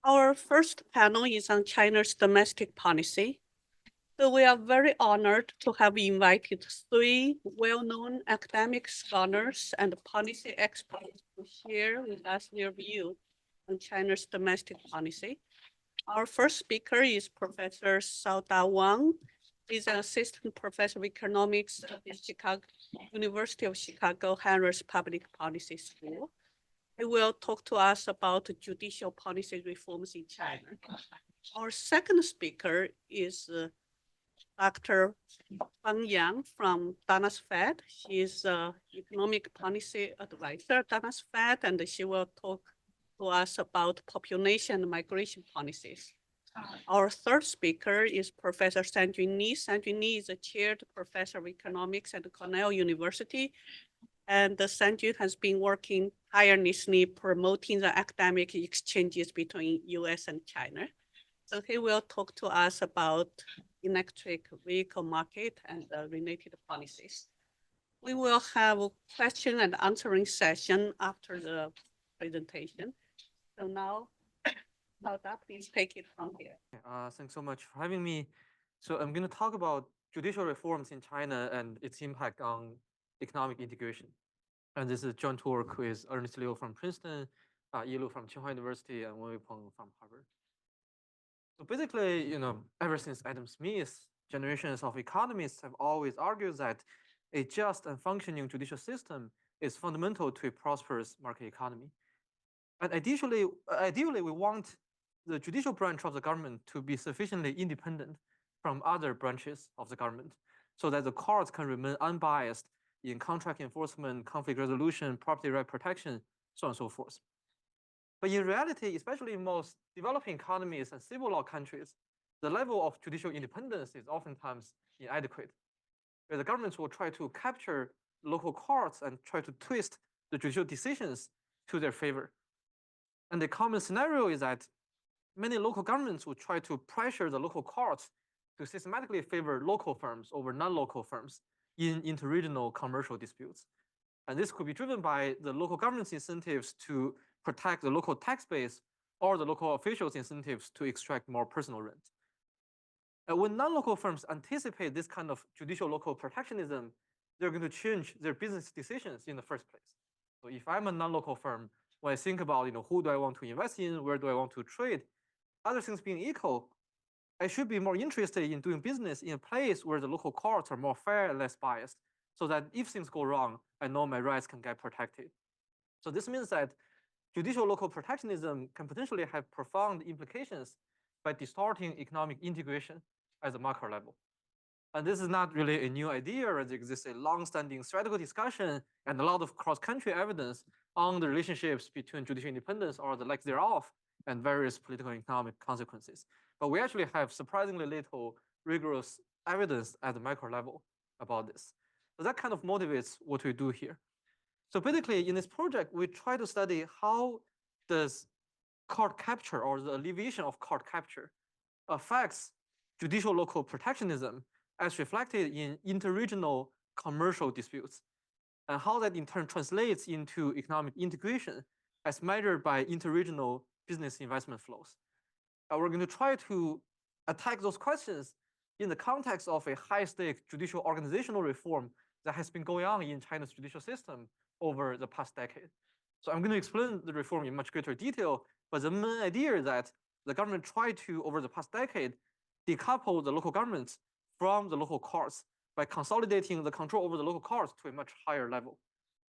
Our first panel is on China's domestic policy. So we are very honored to have invited three well-known academic scholars and policy experts to share with us their view on China's domestic policy. Our first speaker is Professor Shaoda Wang. He's an assistant professor of economics at the University of Chicago Harris Public Policy School. He will talk to us about judicial policy reforms in China. Our second speaker is Dr. Fang from Dana's Fed. She is an economic policy advisor at Dana's Fed, and she will talk to us about population and migration policies. Our third speaker is Professor Shanjun. Shanjun is a chaired professor of economics at Cornell University, and Shanjun has been working tirelessly promoting the academic exchanges between US and China. So he will talk to us about electric vehicle market and related policies. We will have a question and answering session after the presentation. So now, Lauda, please take it from here. Thanks so much for having me. So I'm going to talk about judicial reforms in China and its impact on economic integration. And this is joint work with Ernest Liu from Princeton, Yi Lu from Tsinghua University, and Wen Peng from Harvard. So basically, ever since Adam Smith, generations of economists have always argued that a just and functioning judicial system is fundamental to a prosperous market economy. And ideally, we want the judicial branch of the government to be sufficiently independent from other branches of the government so that the courts can remain unbiased in contract enforcement, conflict resolution, property right protection, so on and so forth. But in reality, especially in most developing economies and civil law countries, the level of judicial independence is oftentimes inadequate, where the governments will try to capture local courts and try to twist the judicial decisions to their favor. And the common scenario is that many local governments will try to pressure the local courts to systematically favor local firms over non-local firms in interregional commercial disputes. And this could be driven by the local government's incentives to protect the local tax base or the local officials' incentives to extract more personal rent. And when non-local firms anticipate this kind of judicial local protectionism, they're going to change their business decisions in the first place. So if I'm a non-local firm, when I think about who do I want to invest in, where do I want to trade, other things being equal, I should be more interested in doing business in a place where the local courts are more fair and less biased, so that if things go wrong, I know my rights can get protected. So this means that judicial local protectionism can potentially have profound implications by distorting economic integration at the macro level. And this is not really a new idea. There exists a long-standing theoretical discussion and a lot of cross-country evidence on the relationships between judicial independence or the lack thereof and various political and economic consequences. But we actually have surprisingly little rigorous evidence at the micro level about this. So that kind of motivates what we do here. So basically, in this project, we try to study how does court capture or the alleviation of court capture affects judicial local protectionism as reflected in interregional commercial disputes, and how that in turn translates into economic integration as measured by interregional business investment flows. We're going to try to attack those questions in the context of a high-stake judicial organizational reform that has been going on in China's judicial system over the past decade. So I'm going to explain the reform in much greater detail, but the main idea is that the government tried to, over the past decade, decouple the local governments from the local courts by consolidating the control over the local courts to a much higher level.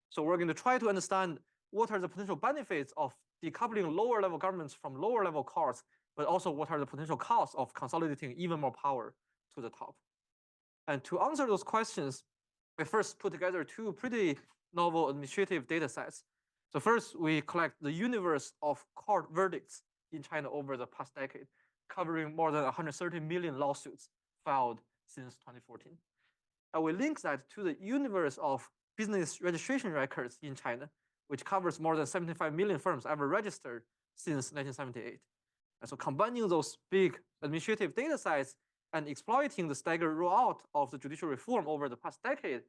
So we're going to try to understand what are the potential benefits of decoupling lower level governments from lower level courts, but also what are the potential costs of consolidating even more power to the top. And to answer those questions, we first put together two pretty novel administrative data sets. So first, we collect the universe of court verdicts in China over the past decade, covering more than 130 million lawsuits filed since 2014. And we link that to the universe of business registration records in China, which covers more than 75 million firms ever registered since 1978. And so combining those big administrative data sets and exploiting the staggered rollout of the judicial reform over the past decade,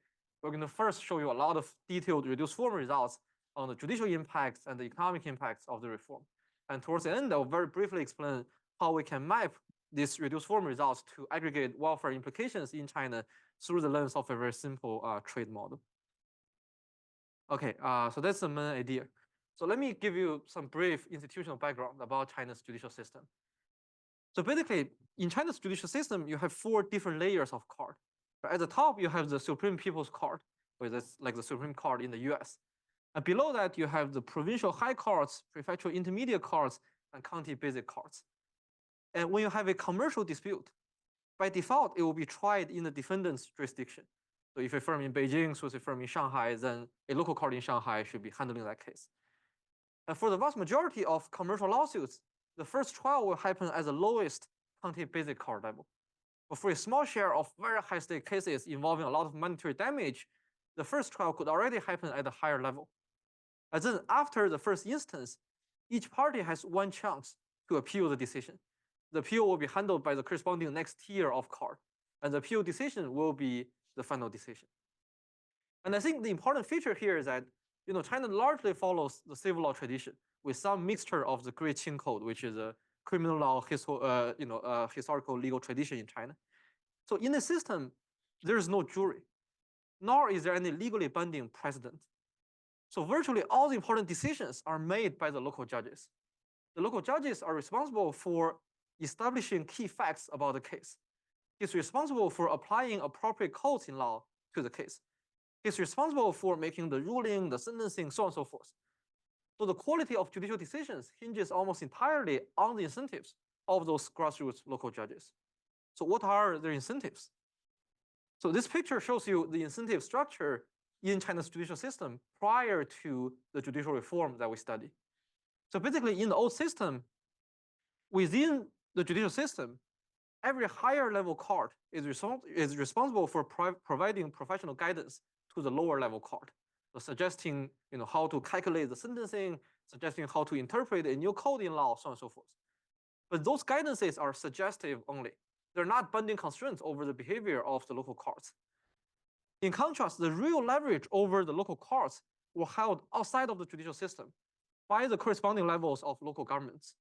we're going to first show you a lot of detailed reduced form results on the judicial impacts and the economic impacts of the reform. And towards the end, I'll very briefly explain how we can map these reduced form results to aggregate welfare implications in China through the lens of a very simple trade model. Okay, so that's the main idea. So let me give you some brief institutional background about China's judicial system. So basically, in China's judicial system, you have 4 different layers of court. At the top, you have the Supreme People's Court, which is like the Supreme Court in the US. And below that, you have the provincial high courts, prefectural intermediate courts, and county basic courts. And when you have a commercial dispute, by default, it will be tried in the defendant's jurisdiction. So if a firm in Beijing sues a firm in Shanghai, then a local court in Shanghai should be handling that case. And for the vast majority of commercial lawsuits, the first trial will happen at the lowest county basic court level. But for a small share of very high stake cases involving a lot of monetary damage, the first trial could already happen at a higher level. And then after the first instance, each party has 1 chance to appeal the decision. The appeal will be handled by the corresponding next tier of court, and the appeal decision will be the final decision. And I think the important feature here is that China largely follows the civil law tradition with some mixture of the Great Qing Code, which is a criminal law historical legal tradition in China. So in the system, there is no jury, nor is there any legally binding precedent. So virtually all the important decisions are made by the local judges. The local judges are responsible for establishing key facts about the case. He's responsible for applying appropriate codes in law to the case. He's responsible for making the ruling, the sentencing, so on and so forth. So the quality of judicial decisions hinges almost entirely on the incentives of those grassroots local judges. So what are their incentives? So this picture shows you the incentive structure in China's judicial system prior to the judicial reform that we study. So basically, in the old system, within the judicial system, every higher level court is responsible for providing professional guidance to the lower level court, so suggesting how to calculate the sentencing, suggesting how to interpret a new code in law, so on and so forth. But those guidances are suggestive only. They're not binding constraints over the behavior of the local courts. In contrast, the real leverage over the local courts were held outside of the judicial system by the corresponding levels of local governments.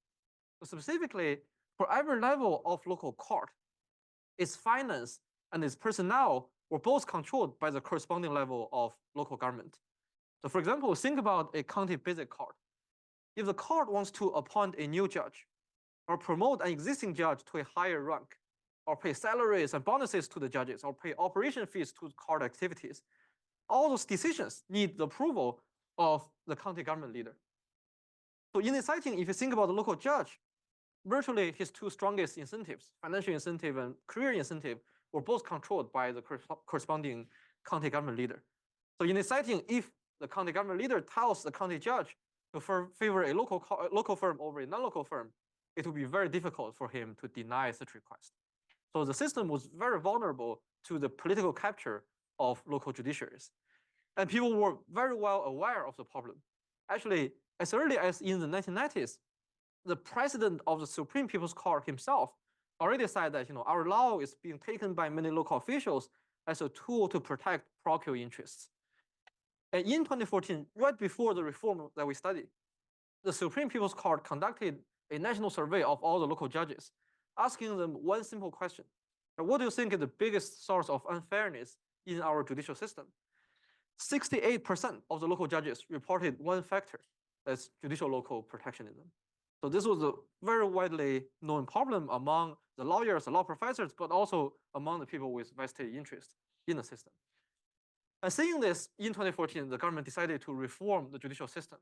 So specifically, for every level of local court, its finance and its personnel were both controlled by the corresponding level of local government. So for example, think about a county basic court. If the court wants to appoint a new judge or promote an existing judge to a higher rank, or pay salaries and bonuses to the judges, or pay operation fees to court activities, all those decisions need the approval of the county government leader. So in this setting, if you think about the local judge, virtually his 2 strongest incentives, financial incentive and career incentive, were both controlled by the corresponding county government leader. So in this setting, if the county government leader tells the county judge to favor a local firm over a non-local firm, it would be very difficult for him to deny such request. So the system was very vulnerable to the political capture of local judiciaries. And people were very well aware of the problem. Actually, as early as in the 1990s, the president of the Supreme People's Court himself already said that our law is being taken by many local officials as a tool to protect parochial interests. And in 2014, right before the reform that we studied, the Supreme People's Court conducted a national survey of all the local judges, asking them one simple question. What do you think is the biggest source of unfairness in our judicial system? 68% of the local judges reported one factor, that's judicial local protectionism. So this was a very widely known problem among the lawyers, the law professors, but also among the people with vested interest in the system. And seeing this, in 2014, the government decided to reform the judicial system.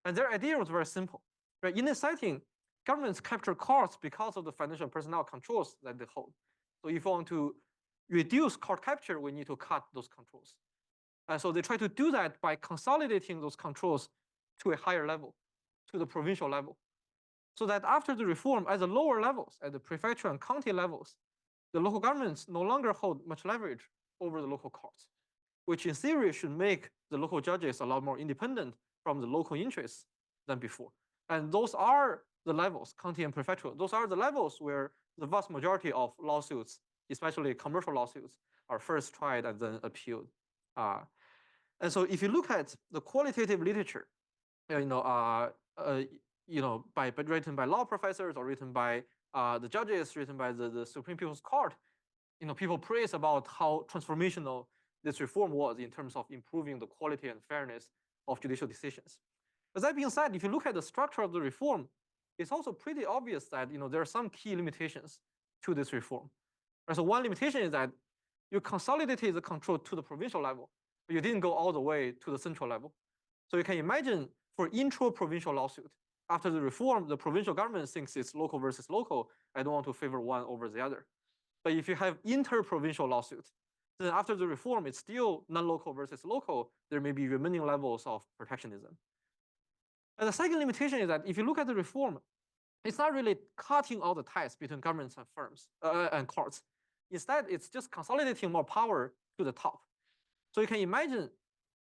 And their idea was very simple. Right? In this setting, governments capture courts because of the financial and personnel controls that they hold. So if you want to reduce court capture, we need to cut those controls. And so they try to do that by consolidating those controls to a higher level, to the provincial level. So that after the reform, at the lower levels, at the prefecture and county levels, the local governments no longer hold much leverage over the local courts, which in theory should make the local judges a lot more independent from the local interests than before. And those are the levels, county and prefectural, those are the levels where the vast majority of lawsuits, especially commercial lawsuits, are first tried and then appealed. And so if you look at the qualitative literature, written by law professors or written by the judges, written by the Supreme People's Court, people praise about how transformational this reform was in terms of improving the quality and fairness of judicial decisions. But that being said, if you look at the structure of the reform, it's also pretty obvious that there are some key limitations to this reform. So one limitation is that you consolidated the control to the provincial level, but you didn't go all the way to the central level. So you can imagine for intra-provincial lawsuit, after the reform, the provincial government thinks it's local versus local. I don't want to favor one over the other. But if you have inter-provincial lawsuit, then after the reform, it's still non-local versus local. There may be remaining levels of protectionism. And the second limitation is that if you look at the reform, it's not really cutting all the ties between governments and firms and courts. Instead, it's just consolidating more power to the top. So you can imagine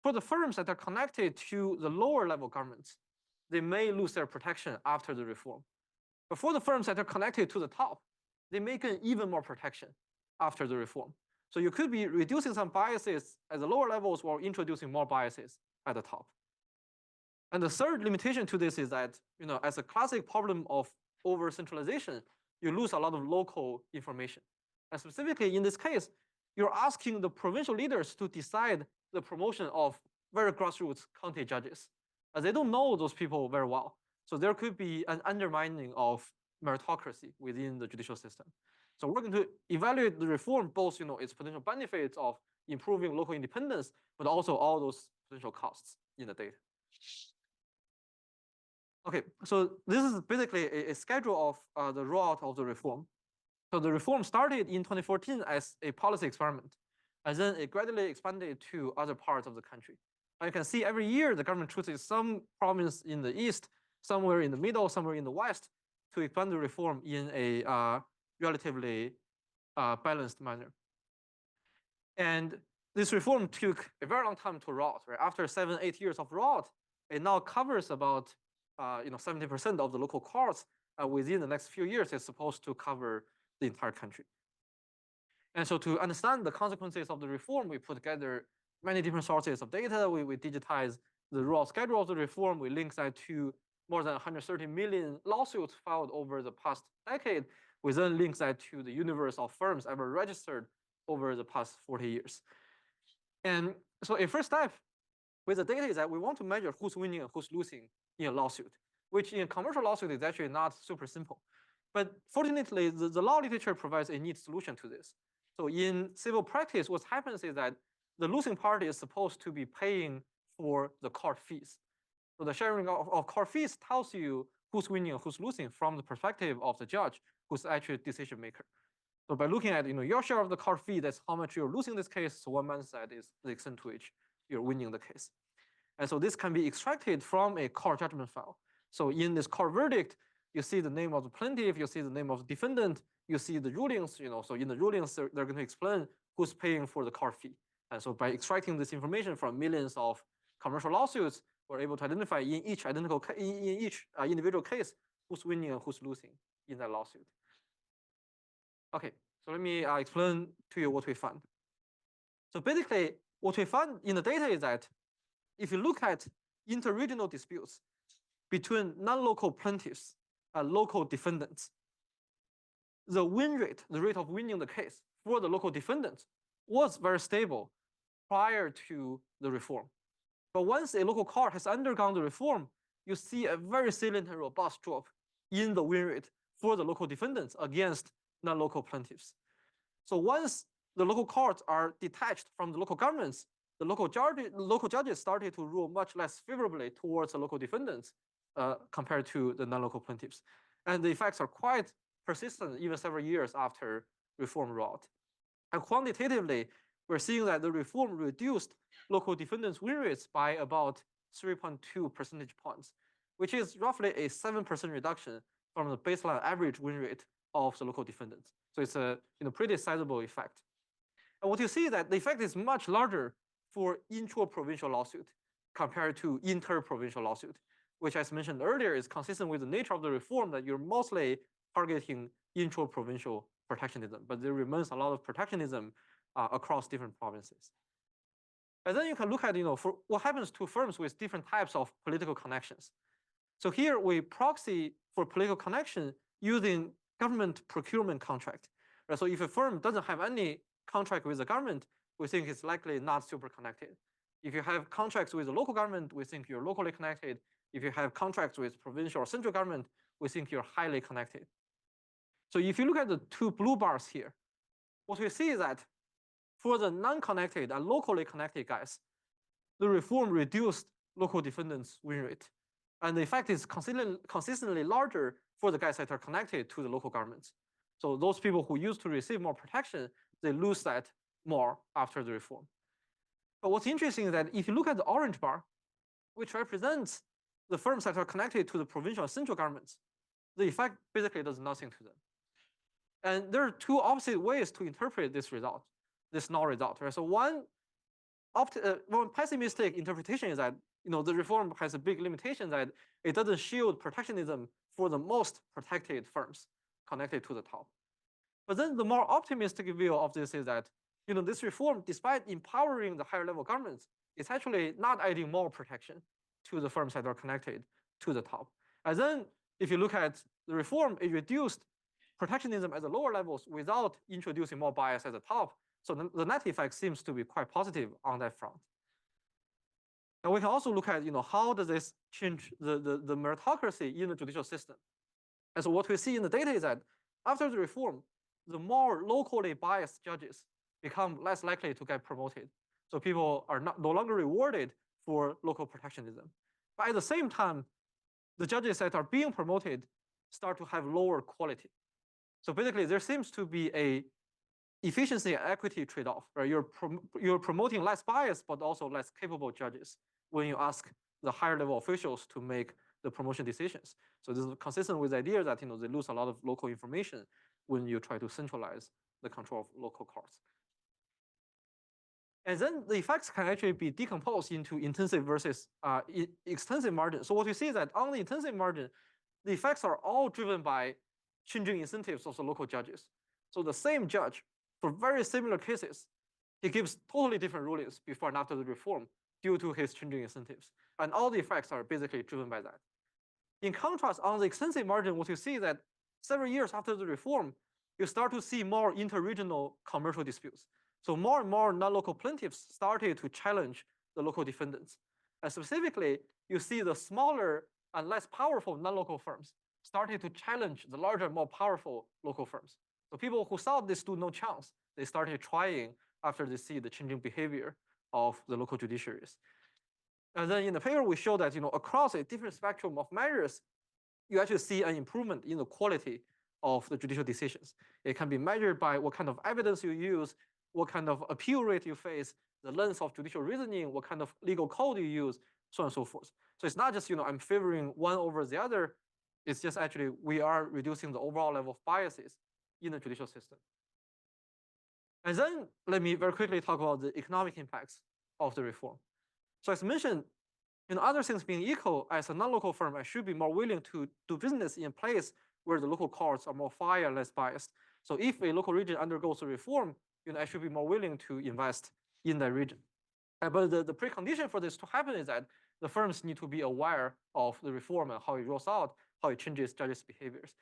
for the firms that are connected to the lower level governments, they may lose their protection after the reform. But for the firms that are connected to the top, they may gain even more protection after the reform. So you could be reducing some biases at the lower levels while introducing more biases at the top. And the third limitation to this is that, as a classic problem of over-centralization, you lose a lot of local information. And specifically in this case, you're asking the provincial leaders to decide the promotion of very grassroots county judges. They don't know those people very well. So there could be an undermining of meritocracy within the judicial system. So we're going to evaluate the reform, both its potential benefits of improving local independence, but also all those potential costs in the data. Okay, so this is basically a schedule of the rollout of the reform. So the reform started in 2014 as a policy experiment, and then it gradually expanded to other parts of the country. And you can see every year the government chooses some province in the east, somewhere in the middle, somewhere in the west, to expand the reform in a relatively balanced manner. And this reform took a very long time to roll out. Right? After 7-8 years of rollout, it now covers about 70% of the local courts. Within the next few years, it's supposed to cover the entire country. And so to understand the consequences of the reform, we put together many different sources of data. We digitize the raw schedule of the reform. We link that to more than 130 million lawsuits filed over the past decade. We then link that to the universe of firms ever registered over the past 40 years. And so a first step with the data is that we want to measure who's winning and who's losing in a lawsuit, which in a commercial lawsuit is actually not super simple. But fortunately, the law literature provides a neat solution to this. So in civil practice, what happens is that the losing party is supposed to be paying for the court fees. So the sharing of court fees tells you who's winning and who's losing from the perspective of the judge, who's actually a decision maker. So by looking at your share of the court fee, that's how much you're losing this case. So one man's side is the extent to which you're winning the case. And so this can be extracted from a court judgment file. So in this court verdict, you see the name of the plaintiff, you see the name of the defendant, you see the rulings, so in the rulings, they're going to explain who's paying for the court fee. And so by extracting this information from millions of commercial lawsuits, we're able to identify in each individual case who's winning and who's losing in that lawsuit. Okay, so let me explain to you what we found. So basically, what we found in the data is that if you look at interregional disputes between non-local plaintiffs and local defendants, the win rate, the rate of winning the case for the local defendants was very stable prior to the reform. But once a local court has undergone the reform, you see a very salient and robust drop in the win rate for the local defendants against non-local plaintiffs. So once the local courts are detached from the local governments, the local judges started to rule much less favorably towards the local defendants compared to the non-local plaintiffs. And the effects are quite persistent even several years after reform rolled. And quantitatively, we're seeing that the reform reduced local defendants' win rates by about 3.2 percentage points, which is roughly a 7% reduction from the baseline average win rate of the local defendants. So it's a pretty sizable effect. And what you see is that the effect is much larger for intra-provincial lawsuit compared to inter-provincial lawsuit, which, as mentioned earlier, is consistent with the nature of the reform that you're mostly targeting intra-provincial protectionism, but there remains a lot of protectionism across different provinces. And then you can look at for what happens to firms with different types of political connections. So here we proxy for political connection using government procurement contract. Right? So if a firm doesn't have any contract with the government, we think it's likely not super connected. If you have contracts with the local government, we think you're locally connected. If you have contracts with provincial or central government, we think you're highly connected. So if you look at the two blue bars here, what we see is that for the non-connected and locally connected guys, the reform reduced local defendants' win rate. And the effect is consistently larger for the guys that are connected to the local governments. So those people who used to receive more protection, they lose that more after the reform. But what's interesting is that if you look at the orange bar, which represents the firms that are connected to the provincial and central governments, the effect basically does nothing to them. And there are two opposite ways to interpret this result, this null result. Right? So one pessimistic interpretation is that the reform has a big limitation that it doesn't shield protectionism for the most protected firms connected to the top. But then the more optimistic view of this is that this reform, despite empowering the higher level governments, is actually not adding more protection to the firms that are connected to the top. And then if you look at the reform, it reduced protectionism at the lower levels without introducing more bias at the top. So the net effect seems to be quite positive on that front. And we can also look at how does this change the meritocracy in the judicial system. And so what we see in the data is that after the reform, the more locally biased judges become less likely to get promoted. So people are no longer rewarded for local protectionism. But at the same time, the judges that are being promoted start to have lower quality. So basically, there seems to be a efficiency and equity trade-off, right? You're promoting less biased, but also less capable judges when you ask the higher level officials to make the promotion decisions. So this is consistent with the idea that they lose a lot of local information when you try to centralize the control of local courts. And then the effects can actually be decomposed into intensive versus extensive margin. So what you see is that on the intensive margin, the effects are all driven by changing incentives of the local judges. So the same judge, for very similar cases, he gives totally different rulings before and after the reform due to his changing incentives. And all the effects are basically driven by that. In contrast, on the extensive margin, what you see is that several years after the reform, you start to see more interregional commercial disputes. So more and more non-local plaintiffs started to challenge the local defendants. And specifically, you see the smaller and less powerful non-local firms started to challenge the larger, more powerful local firms. So people who thought they stood no chance, they started trying after they see the changing behavior of the local judiciaries. And then in the paper, we show that across a different spectrum of measures, you actually see an improvement in the quality of the judicial decisions. It can be measured by what kind of evidence you use, what kind of appeal rate you face, the length of judicial reasoning, what kind of legal code you use, so on and so forth. So it's not just I'm favoring one over the other. It's just actually we are reducing the overall level of biases in the judicial system. And then let me very quickly talk about the economic impacts of the reform. So as mentioned, other things being equal, as a non-local firm, I should be more willing to do business in a place where the local courts are more fair and less biased. So if a local region undergoes a reform, I should be more willing to invest in that region. But the precondition for this to happen is that the firms need to be aware of the reform and how it rolls out, how it changes judges' behaviors.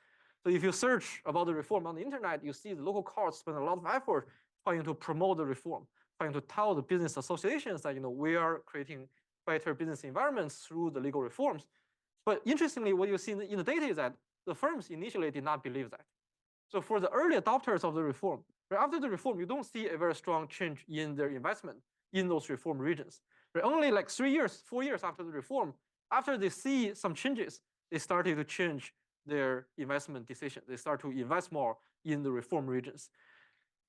So if you search about the reform on the internet, you see the local courts spend a lot of effort trying to promote the reform, trying to tell the business associations that we are creating better business environments through the legal reforms. But interestingly, what you see in the data is that the firms initially did not believe that. So for the early adopters of the reform, right after the reform, you don't see a very strong change in their investment in those reform regions. Right? Only like 3 years, 4 years after the reform, after they see some changes, they started to change their investment decision. They start to invest more in the reform regions.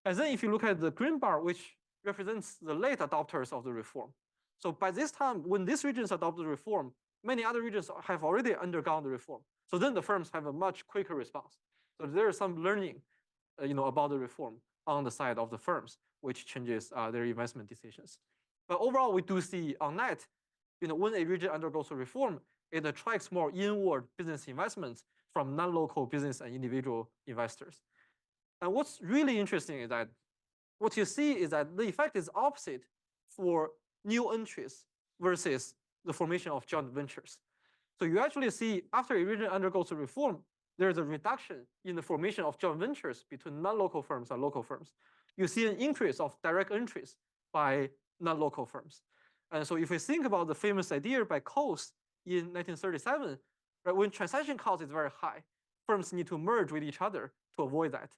And then if you look at the green bar, which represents the late adopters of the reform. So by this time, when these regions adopt the reform, many other regions have already undergone the reform. So then the firms have a much quicker response. So there is some learning, about the reform on the side of the firms, which changes their investment decisions. But overall, we do see on net, when a region undergoes a reform, it attracts more inward business investments from non-local business and individual investors. And what's really interesting is that what you see is that the effect is opposite for new entries versus the formation of joint ventures. So you actually see after a region undergoes a reform, there's a reduction in the formation of joint ventures between non-local firms and local firms. You see an increase of direct entries by non-local firms. And so if we think about the famous idea by Coase in 1937, right, when transaction cost is very high, firms need to merge with each other to avoid that.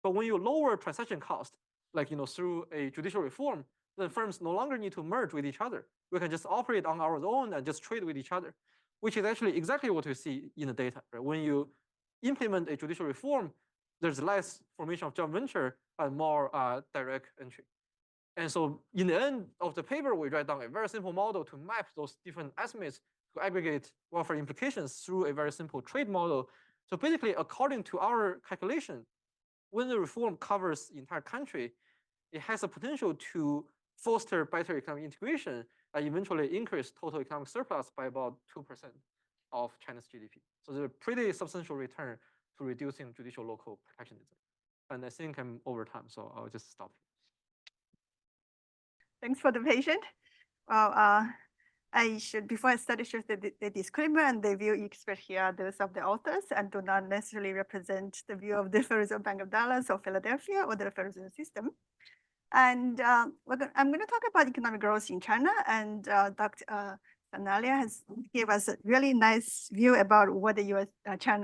But when you lower transaction cost, like through a judicial reform, then firms no longer need to merge with each other. We can just operate on our own and just trade with each other, which is actually exactly what we see in the data. Right? When you implement a judicial reform, there's less formation of joint venture and more direct entry. And so in the end of the paper, we write down a very simple model to map those different estimates to aggregate welfare implications through a very simple trade model. So basically, according to our calculation, when the reform covers the entire country, it has the potential to foster better economic integration and eventually increase total economic surplus by about 2% of China's GDP. So there's a pretty substantial return to reducing judicial local protectionism. And I think I'm over time, so I'll just stop here. Thanks for the patience. Well, before I start, share the disclaimer and the view expressed here are those of the authors and do not necessarily represent the view of the Federal Reserve Bank of Dallas or Philadelphia or the Federal Reserve System. And I'm going to talk about economic growth in China, and Dr. Sanalia has gave us a really nice view about what the U.S.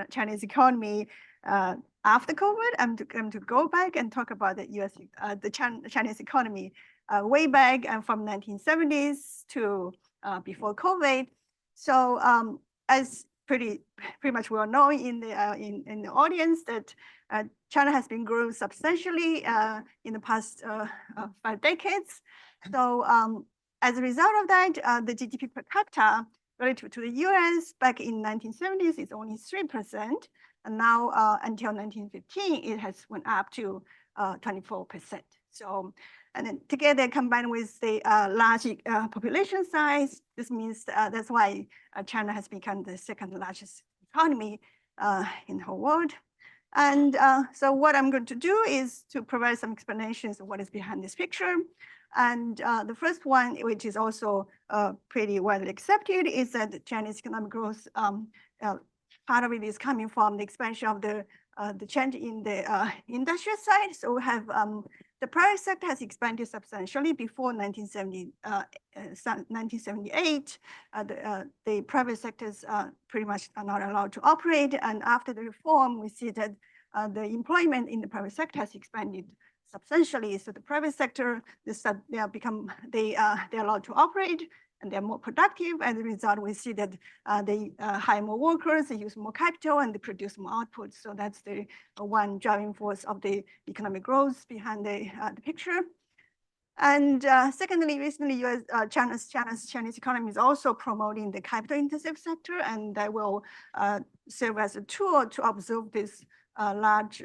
Chinese economy after COVID. I'm going to go back and talk about the Chinese economy way back and from 1970s to before COVID. So as pretty much well known in the audience that China has been growing substantially in the past 5 decades. So as a result of that, the GDP per capita relative to the US back in 1970s is only 3%. And now until 1915, it has went up to 24%. So, and then together combined with the large population size, this means that's why China has become the second largest economy in the whole world. And so what I'm going to do is to provide some explanations of what is behind this picture. And the first one, which is also pretty widely accepted, is that the Chinese economic growth, part of it is coming from the expansion of the change in the industrial side. So we have the private sector has expanded substantially before 1978. The private sectors pretty much are not allowed to operate. And after the reform, we see that the employment in the private sector has expanded substantially. So the private sector, they are allowed to operate and they're more productive. As a result, we see that they hire more workers, they use more capital, and they produce more output. So that's the one driving force of the economic growth behind the picture. And secondly, recently, Chinese economy is also promoting the capital-intensive sector, and that will serve as a tool to absorb this large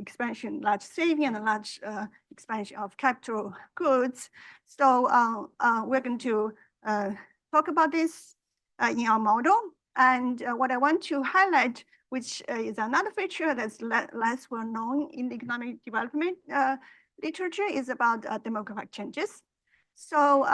expansion, large saving, and a large expansion of capital goods. So we're going to talk about this in our model. And what I want to highlight, which is another feature that's less well known in the economic development literature, is about demographic changes. So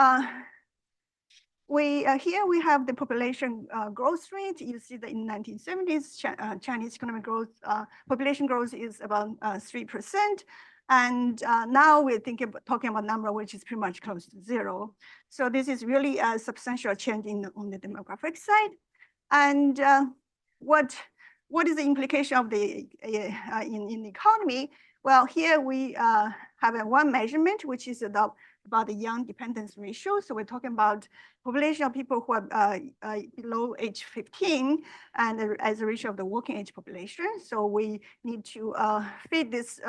here we have the population growth rate. You see that in 1970s, Chinese economic growth, population growth is about 3%. And now we're talking about a number which is pretty much close to 0. So this is really a substantial change on the demographic side. And what is the implication of the in the economy? Well, here we have one measurement, which is about the young dependence ratio. So we're talking about population of people who are below age 15 and as a ratio of the working age population. So we need to feed this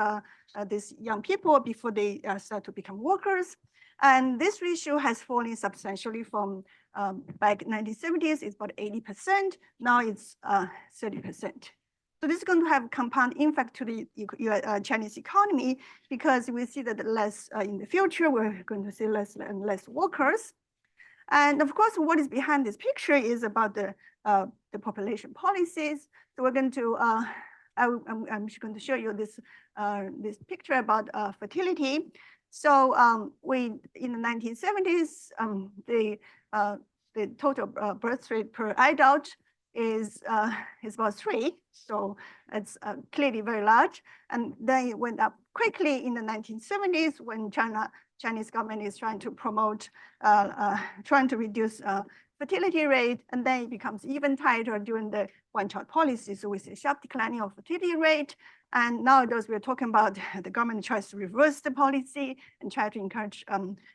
young people before they start to become workers. And this ratio has fallen substantially from back 1970s, it's about 80%. Now it's 30%. So this is going to have compound impact to the Chinese economy because we see that less in the future, we're going to see less and less workers. And of course, what is behind this picture is about the population policies. So we're going to, I'm just going to show you this picture about fertility. So in the 1970s, the the total birth rate per adult is about 3. So it's clearly very large. And then it went up quickly in the 1970s when Chinese government is trying to promote, trying to reduce fertility rate, and then it becomes even tighter during the one-child policy. So we see a sharp declining of fertility rate. And nowadays we're talking about the government tries to reverse the policy and try to encourage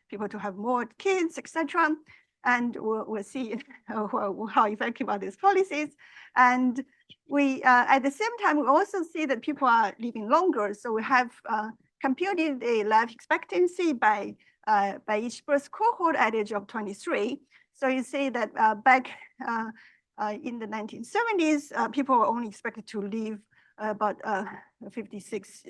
people to have more kids, etc. And we'll see how effective are these policies. And we, at the same time, we also see that people are living longer. So we have computed the life expectancy by each birth cohort at age of 23. So you see that back in the 1970s, people were only expected to live about 56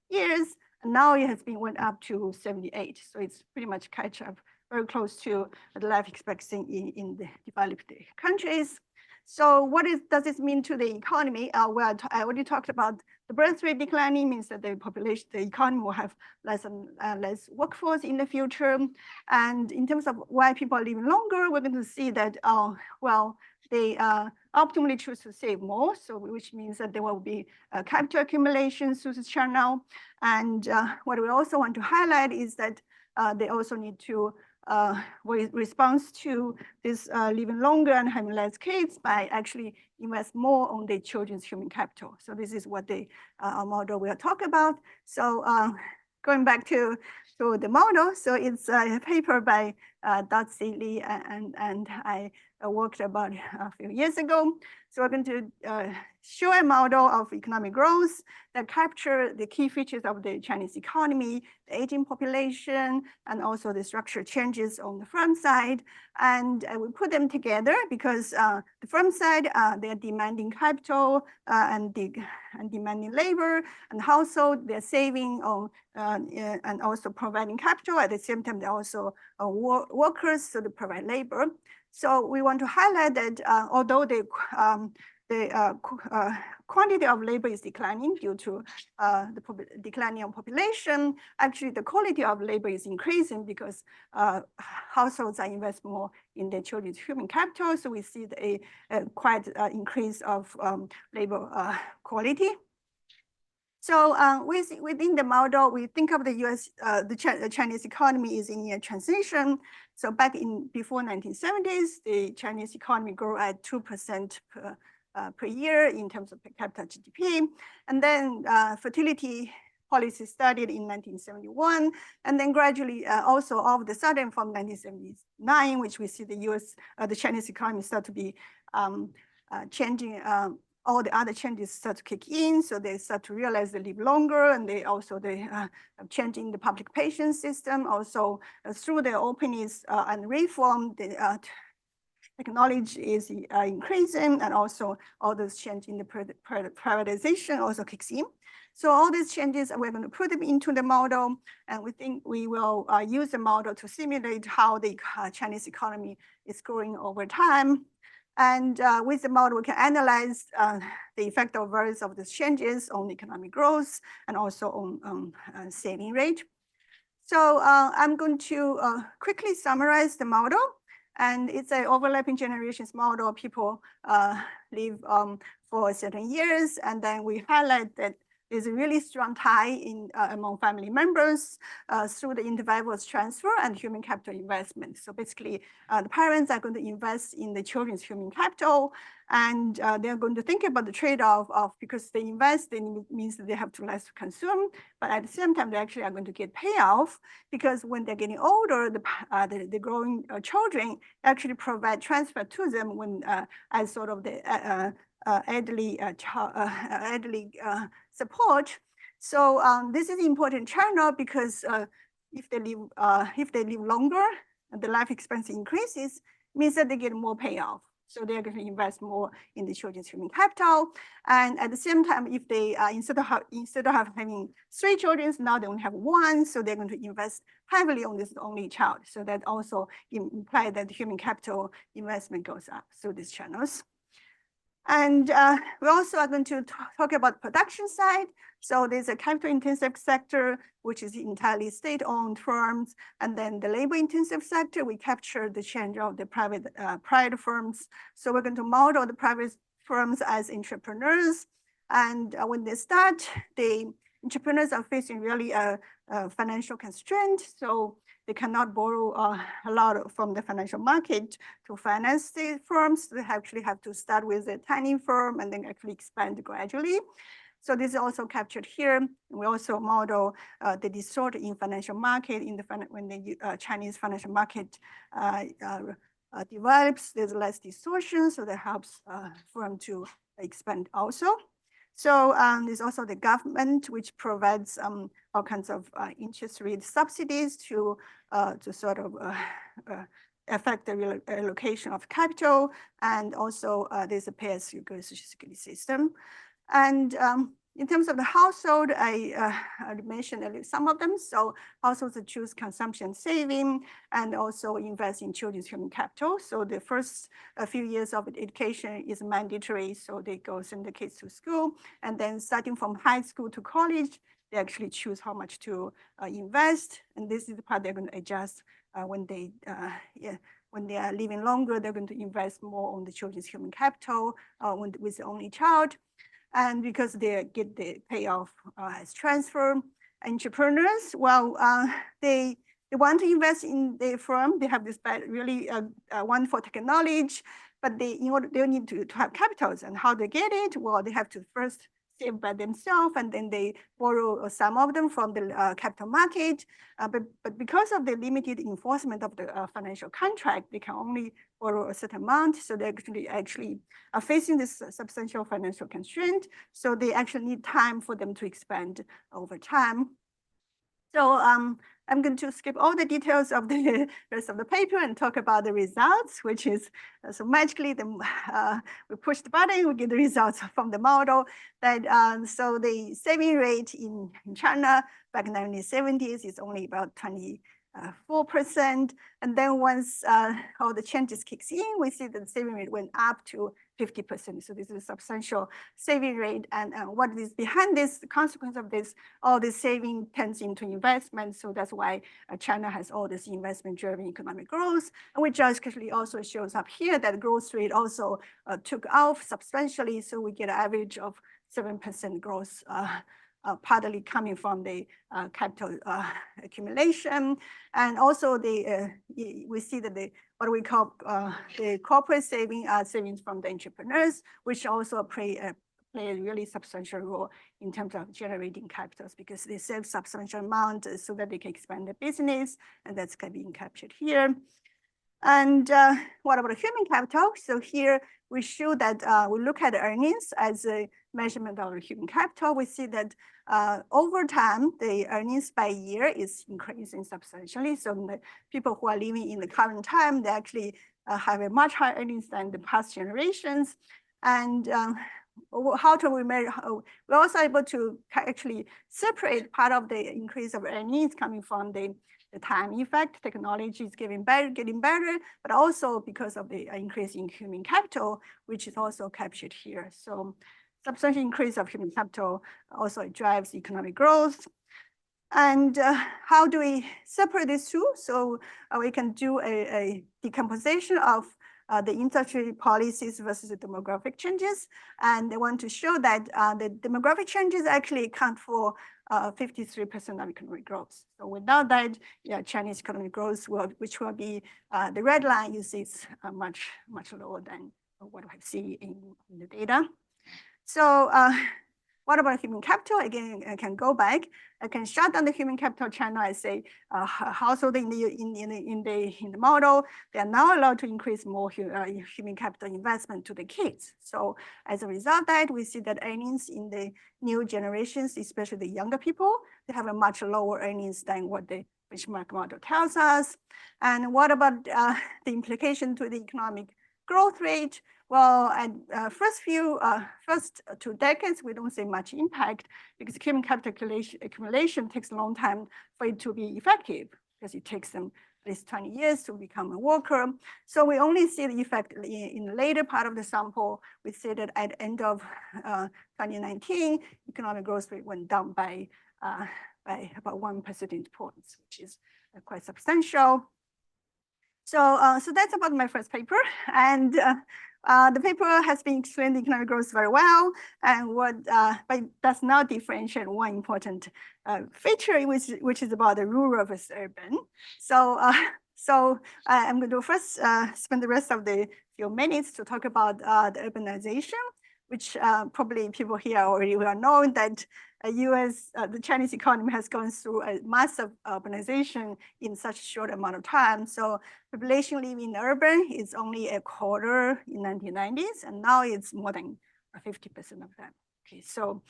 years. And now it has been went up to 78. So it's pretty much catch up, very close to the life expectancy in the developed countries. So what does this mean to the economy? Well, I already talked about the birth rate declining means that the population, the economy will have less and less workforce in the future. And in terms of why people are living longer, we're going to see that, well, they optimally choose to save more, so which means that there will be capital accumulation through this channel. And what we also want to highlight is that they also need to respond to this living longer and having less kids by actually invest more on the children's human capital. So this is what the model we'll talk about. So going back to the model, so it's a paper by Dotsie Lee and I worked about a few years ago. So we're going to show a model of economic growth that capture the key features of the Chinese economy, the aging population, and also the structural changes on the front side. And we put them together because the front side, they're demanding capital and demanding labor, and household, they're saving on and also providing capital. At the same time, they're also workers, so they provide labor. So we want to highlight that although the quantity of labor is declining due to the declining of population, actually the quality of labor is increasing because households are investing more in their children's human capital. So we see a quite increase of labor quality. So within the model, we think of the US, the Chinese economy is in a transition. So back in before 1970s, the Chinese economy grew at 2% per year in terms of per capita GDP. And then fertility policy started in 1971. And then gradually also all of the sudden from 1979, which we see the Chinese economy start to be changing, all the other changes start to kick in. So they start to realize they live longer, and they changing the public pension system. Also through the openness and reform, the technology is increasing, and also all those changes in the privatization also kicks in. So all these changes, we're going to put them into the model, and we think we will use the model to simulate how the Chinese economy is growing over time. And with the model, we can analyze the effect of various of these changes on economic growth and also on saving rate. So I'm going to quickly summarize the model. And it's an overlapping generations model. People live for certain years, and then we highlight that there's a really strong tie in among family members through the intervirus transfer and human capital investment. So basically, the parents are going to invest in the children's human capital, and they're going to think about the trade-off of, because they invest, it means that they have to less consume, but at the same time, they actually are going to get payoff, because when they're getting older, the growing children actually provide transfer to them when as sort of the elderly support. So this is important channel because if they live longer, the life expectancy increases, means that they get more payoff. So they're going to invest more in the children's human capital. And at the same time, if they instead of having 3 children, now they only have 1, so they're going to invest heavily on this only child. So that also implies that the human capital investment goes up through these channels. And we also are going to talk about production side. So there's a capital-intensive sector, which is entirely state-owned firms, and then the labor-intensive sector, we capture the change of the private firms. So we're going to model the private firms as entrepreneurs, and when they start, the entrepreneurs are facing really a financial constraint, so they cannot borrow a lot from the financial market to finance the firms. They actually have to start with a tiny firm and then actually expand gradually. So this is also captured here. We also model the distort in financial market when the Chinese financial market develops, there's less distortion, so that helps firm to expand also. So there's also the government, which provides all kinds of interest rate subsidies to sort of affect the reallocation of capital. And also there's a pay-as-you-go Social Security system. And in terms of the household, I mentioned some of them. So households choose consumption saving and also invest in children's human capital. So the first few years of education is mandatory. So they go send the kids to school. And then starting from high school to college, they actually choose how much to invest. And this is the part they're going to adjust when they are living longer, they're going to invest more on the children's human capital with the only child. And because they get the payoff as transfer. Entrepreneurs, well, they want to invest in the firm. They have this really wonderful technology, but they need to have capitals. And how they get it? Well, they have to first save by themselves, and then they borrow some of them from the capital market. But because of the limited enforcement of the financial contract, they can only borrow a certain amount. So they actually are facing this substantial financial constraint. So they actually need time for them to expand over time. So I'm going to skip all the details of the rest of the paper and talk about the results, which is so magically we push the button, we get the results from the model. That so the saving rate in China back in the 1970s is only about 24%. And then once all the changes kicks in, we see that the saving rate went up to 50%. So this is a substantial saving rate. And what is behind this, the consequence of this, all this saving turns into investment. So that's why China has all this investment-driven economic growth, which actually also shows up here that growth rate also took off substantially. So we get an average of 7% growth, partly coming from the capital accumulation. And also we see that what we call the corporate savings from the entrepreneurs, which also play a really substantial role in terms of generating capitals, because they save substantial amount so that they can expand their business, and that's being captured here. And what about human capital? So here we show that we look at earnings as a measurement of human capital. We see that over time, the earnings by year is increasing substantially. So the people who are living in the current time, they actually have a much higher earnings than the past generations. And how do we measure? We're also able to actually separate part of the increase of earnings coming from the time effect. Technology is getting better, but also because of the increase in human capital, which is also captured here. So substantial increase of human capital also drives economic growth. And how do we separate these two? So we can do a decomposition of the industry policies versus the demographic changes. And they want to show that the demographic changes actually account for 53% of economic growth. So without that, Chinese economic growth, which will be the red line, you see it's much lower than what we see in the data. So what about human capital? Again, I can go back. I can shut down the human capital China. I say household in the model, they are now allowed to increase more human capital investment to the kids. So as a result of that, we see that earnings in the new generations, especially the younger people, they have a much lower earnings than what the benchmark model tells us. And what about the implication to the economic growth rate? Well, at first 2 decades, we don't see much impact because human capital accumulation takes a long time for it to be effective, because it takes them at least 20 years to become a worker. So we only see the effect in the later part of the sample. We see that at the end of 2019, economic growth rate went down by about 1 percentage points, which is quite substantial. So, so that's about my first paper. And the paper has been explaining economic growth very well, and but does not differentiate one important feature, which is about the rural versus urban. So, I'm going to first spend the rest of the few minutes to talk about the urbanization, which probably people here already will know that the Chinese economy has gone through a massive urbanization in such a short amount of time. So population living in urban is only a quarter in 1990s, and now it's more than 50% of that. Okay, so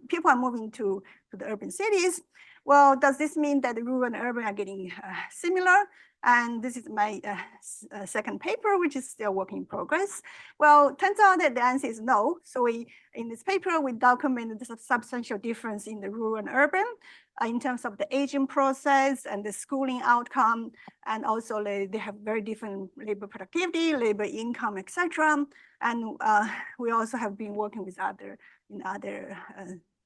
people are moving to the urban cities. Well, does this mean that the rural and urban are getting similar? And this is my second paper, which is still work in progress. Well, turns out that the answer is no. So in this paper, we documented the substantial difference in the rural and urban in terms of the aging process and the schooling outcome. And also they have very different labor productivity, labor income, etc. And we also have been working with other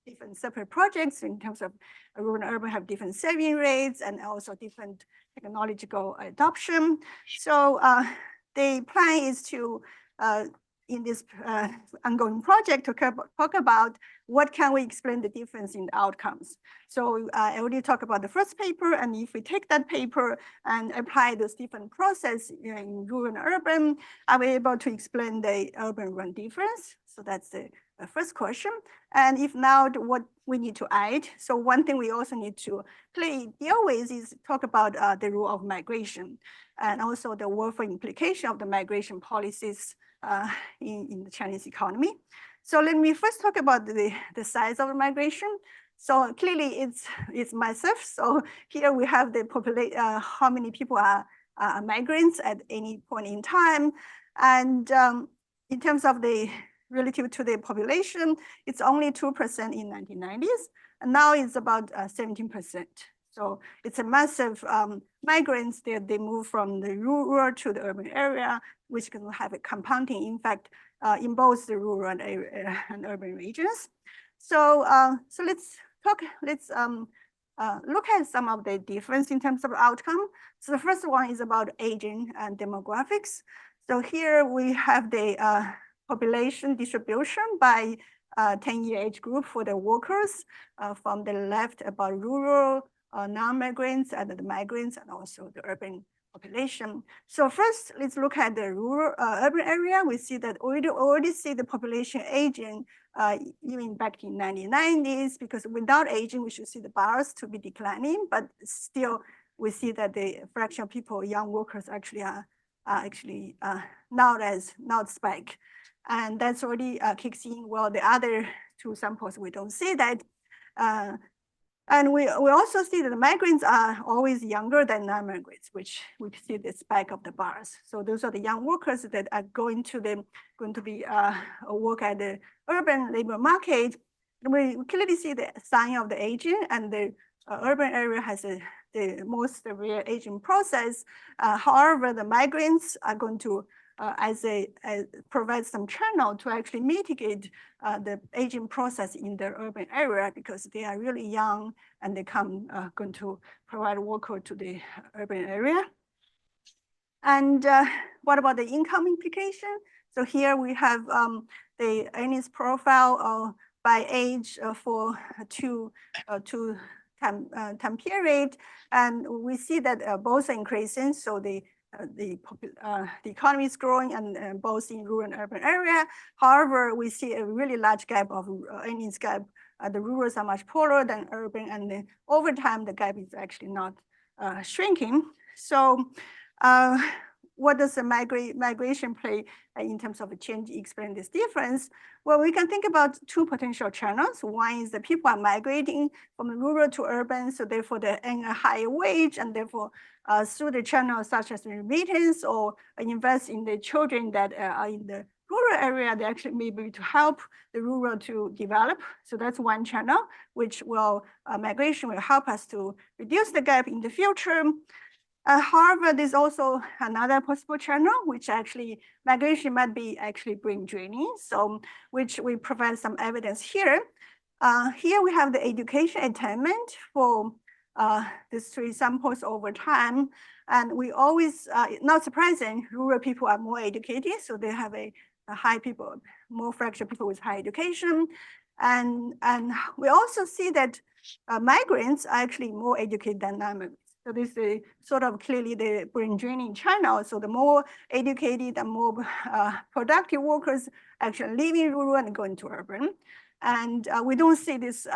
different separate projects in terms of rural and urban have different saving rates and also different technological adoption. So the plan is to, in this ongoing project, to talk about what can we explain the difference in the outcomes. So I already talked about the first paper, and if we take that paper and apply those different processes in rural and urban, are we able to explain the urban-rural difference? So that's the first question. And if not, what we need to add. So one thing we also need to deal with is talk about the role of migration and also the welfare implication of the migration policies in the Chinese economy. So let me first talk about the size of the migration. So clearly it's massive. So here we have the population, how many people are migrants at any point in time. And in terms of the relative to the population, it's only 2% in 1990s, and now it's about 17%. So it's a massive migrants that they move from the rural to the urban area, which can have a compounding effect in both the rural and urban regions. So let's look at some of the difference in terms of outcome. So the first one is about aging and demographics. So here we have the population distribution by 10-year age group for the workers. From the left about rural, non-migrants, and the migrants, and also the urban population. So first, let's look at the rural urban area. We see that we already see the population aging even back in 1990s, because without aging, we should see the bars to be declining, but still we see that the fraction of people, young workers actually are not spike. And that's already kicks in. Well, the other two samples, we don't see that. And we also see that the migrants are always younger than non-migrants, which we see the spike of the bars. So those are the young workers that are going to be work at the urban labor market. And we clearly see the sign of the aging, and the urban area has the most severe aging process. However, the migrants are going to provide some channel to actually mitigate the aging process in the urban area, because they are really young and they going to provide worker to the urban area. And what about the income implication? So here we have the earnings profile by age for two time period, and we see that both are increasing. So the economy is growing, and both in rural and urban area. However, we see a really large gap of earnings gap. The rurals are much poorer than urban, and over time, the gap is actually not shrinking. So what does the migration play in terms of a change explain this difference? Well, we can think about two potential channels. One is the people are migrating from rural to urban, so therefore they earn a higher wage, and therefore through the channels such as remittance or invest in the children that are in the rural area, they actually may be to help the rural to develop. So that's one channel, which will, migration will help us to reduce the gap in the future. However, there's also another possible channel, which actually migration might be actually brain draining. So which we provide some evidence here. Here we have the education attainment for these three samples over time. And we always, not surprising, rural people are more educated. So they have a high people, more fraction of people with high education. And we also see that migrants are actually more educated than non-migrants. So this is sort of clearly the brain draining channel. So the more educated and more productive workers actually live in rural and go into urban. And we don't see this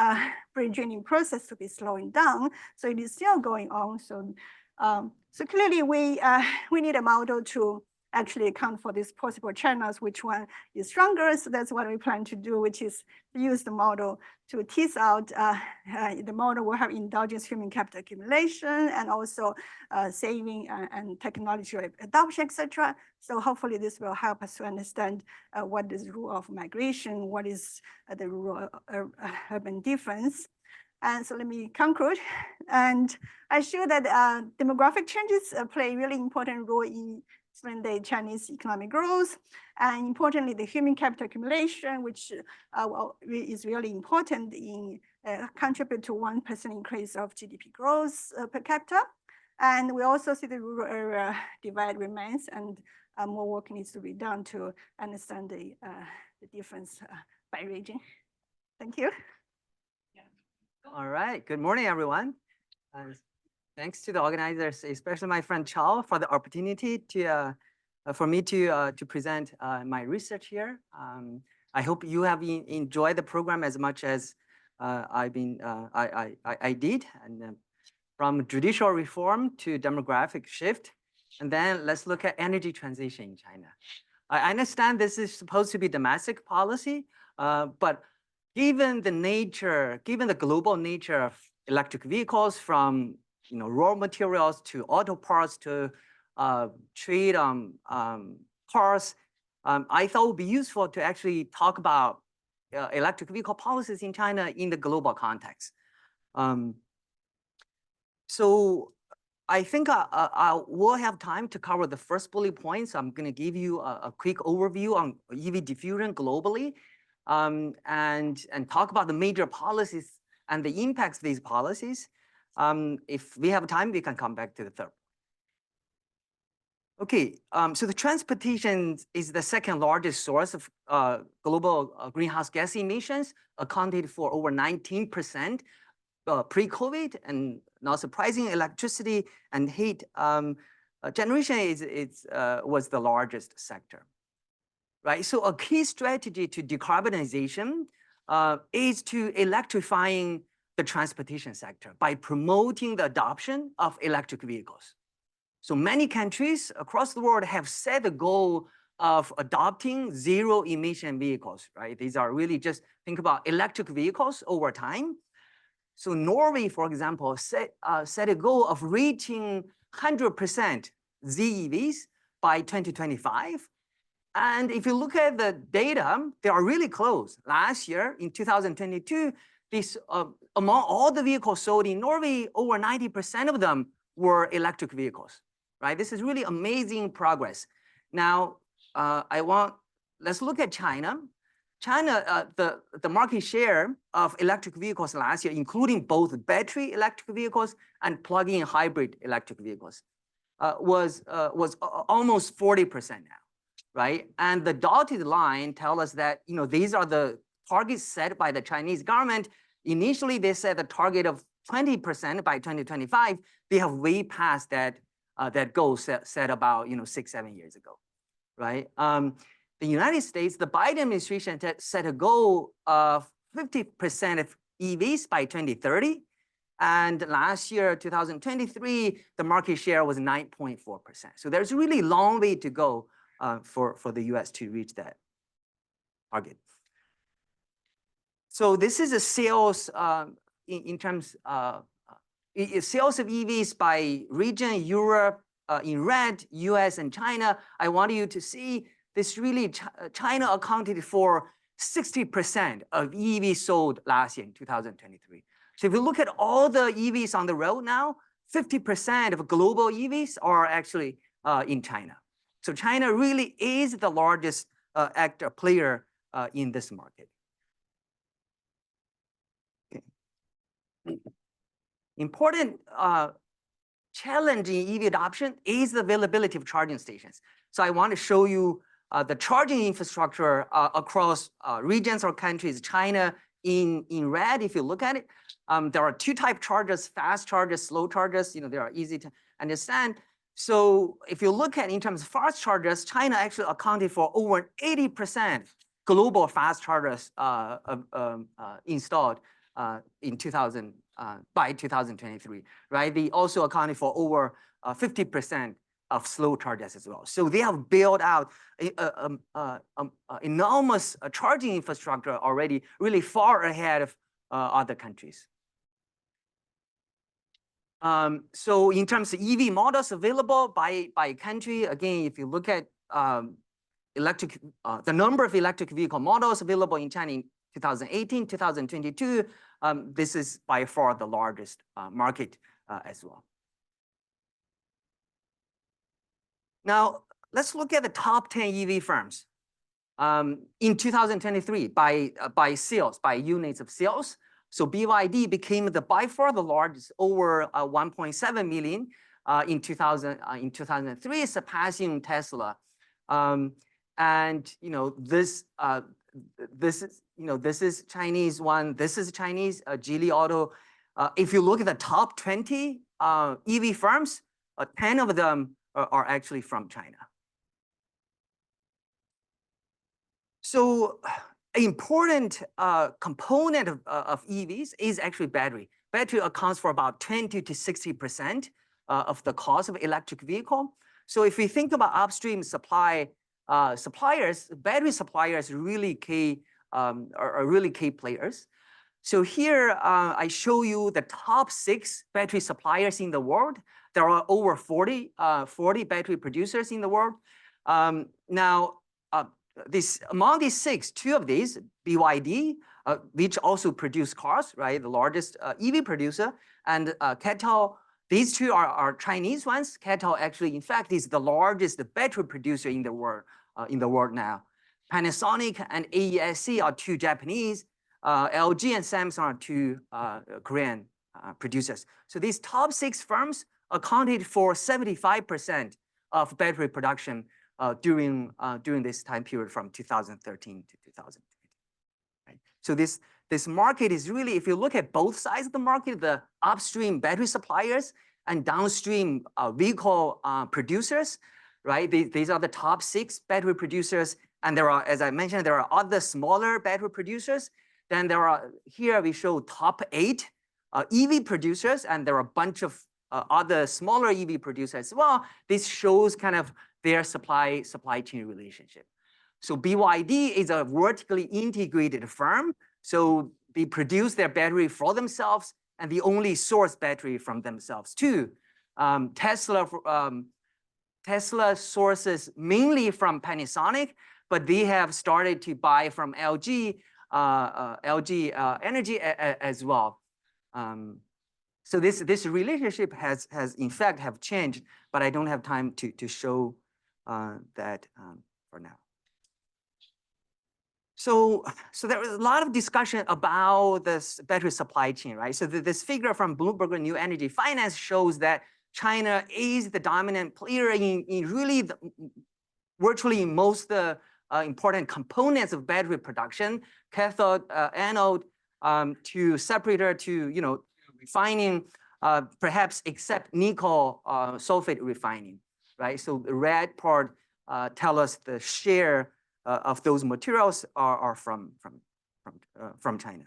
brain draining process to be slowing down. So it is still going on. So, so clearly we need a model to actually account for these possible channels, which one is stronger. So that's what we plan to do, which is to use the model to tease out, the model will have endogenous human capital accumulation and also saving and technology adoption, etc. So hopefully this will help us to understand what is the rule of migration, what is the rural urban difference. And so let me conclude. And I show that demographic changes play a really important role in the Chinese economic growth, and importantly, the human capital accumulation, which is really important in contribute to 1% increase of GDP growth per capita. And we also see the rural area divide remains, and more work needs to be done to understand the difference by region. Thank you. All right. Good morning, everyone. Thanks to the organizers, especially my friend Chao, for the opportunity to for me to present my research here. I hope you have enjoyed the program as much as I did. And from judicial reform to demographic shift, and then let's look at energy transition in China. I understand this is supposed to be domestic policy, but given the global nature of electric vehicles, from raw materials to auto parts to trade cars, I thought it would be useful to actually talk about electric vehicle policies in China in the global context. So I think I will have time to cover the first bullet points. I'm going to give you a quick overview on EV diffusion globally, and talk about the major policies and the impacts of these policies. If we have time, we can come back to the third. Okay, so the transportation is the second largest source of global greenhouse gas emissions, accounted for over 19% pre-COVID, and not surprising, electricity and heat generation was the largest sector. Right, so a key strategy to decarbonization is to electrifying the transportation sector by promoting the adoption of electric vehicles. So many countries across the world have set the goal of adopting zero emission vehicles, right? These are really just think about electric vehicles over time. So Norway, for example, set a goal of reaching 100% ZEVs by 2025. And if you look at the data, they are really close. Last year, in 2022, among all the vehicles sold in Norway, over 90% of them were electric vehicles, right? This is really amazing progress. Now, let's look at China. China, the market share of electric vehicles last year, including both battery electric vehicles and plug-in hybrid electric vehicles, was almost 40% now. Right, and the dotted line tell us that these are the targets set by the Chinese government. Initially, they set a target of 20% by 2025. They have way passed that goal set about 6-7 years ago, right? The United States, the Biden administration set a goal of 50% of EVs by 2030, and last year, 2023, the market share was 9.4%. So there's a really long way to go for the US to reach that target. So this is a sales in terms sales of EVs by region, Europe in red, US and China. I want you to see this really, China accounted for 60% of EVs sold last year in 2023. So if you look at all the EVs on the road now, 50% of global EVs are actually in China. So China really is the largest player in this market. Okay. Important challenge in EV adoption is the availability of charging stations. So I want to show you the charging infrastructure across regions or countries. China in red, if you look at it, there are two type chargers: fast chargers, slow chargers. They are easy to understand. So if you look at in terms of fast chargers, China actually accounted for over 80% global fast chargers installed in by 2023, right? They also accounted for over 50% of slow chargers as well. So they have built out enormous charging infrastructure already, really far ahead of other countries. So in terms of EV models available by country, again, if you look at the number of electric vehicle models available in China in 2018, 2022, this is by far the largest market as well. Now, let's look at the top 10 EV firms in 2023 by sales, by units of sales. So BYD became by far the largest, over 1.7 million in 2003, surpassing Tesla. And this is Chinese one. This is Chinese Geely Auto. If you look at the top 20 EV firms, 10 of them are actually from China. So an important component of EVs is actually battery. Battery accounts for about 20 to 60% of the cost of electric vehicle. So if we think about upstream suppliers, battery suppliers really are really key players. So here I show you the top 6 battery suppliers in the world. There are over 40 battery producers in the world. Now, among these 6, 2 of these, BYD, which also produce cars, right, the largest EV producer, and Chao, these 2 are Chinese ones. Chao actually, in fact, is the largest battery producer in the world now. Panasonic and AESC are 2 Japanese. LG and Samsung are 2 Korean producers. So these top 6 firms accounted for 75% of battery production during this time period from 2013 to 2020. Right? So this market is really, if you look at both sides of the market, the upstream battery suppliers and downstream vehicle producers, right? These are the top 6 battery producers. And there are, as I mentioned, there are other smaller battery producers. Then there are, here we show top 8 EV producers, and there are a bunch of other smaller EV producers as well. This shows kind of their supply chain relationship. So BYD is a vertically integrated firm. So they produce their battery for themselves, and they only source battery from themselves too. Tesla sources mainly from Panasonic, but they have started to buy from LG Energy as well. So this relationship has in fact have changed, but I don't have time to show that for now. So there was a lot of discussion about this battery supply chain, right? So this figure from Bloomberg New Energy Finance shows that China is the dominant player in really virtually most important components of battery production, cathode, anode, to separator, to refining, perhaps except nickel sulfate refining, right? So the red part tell us the share of those materials are from China.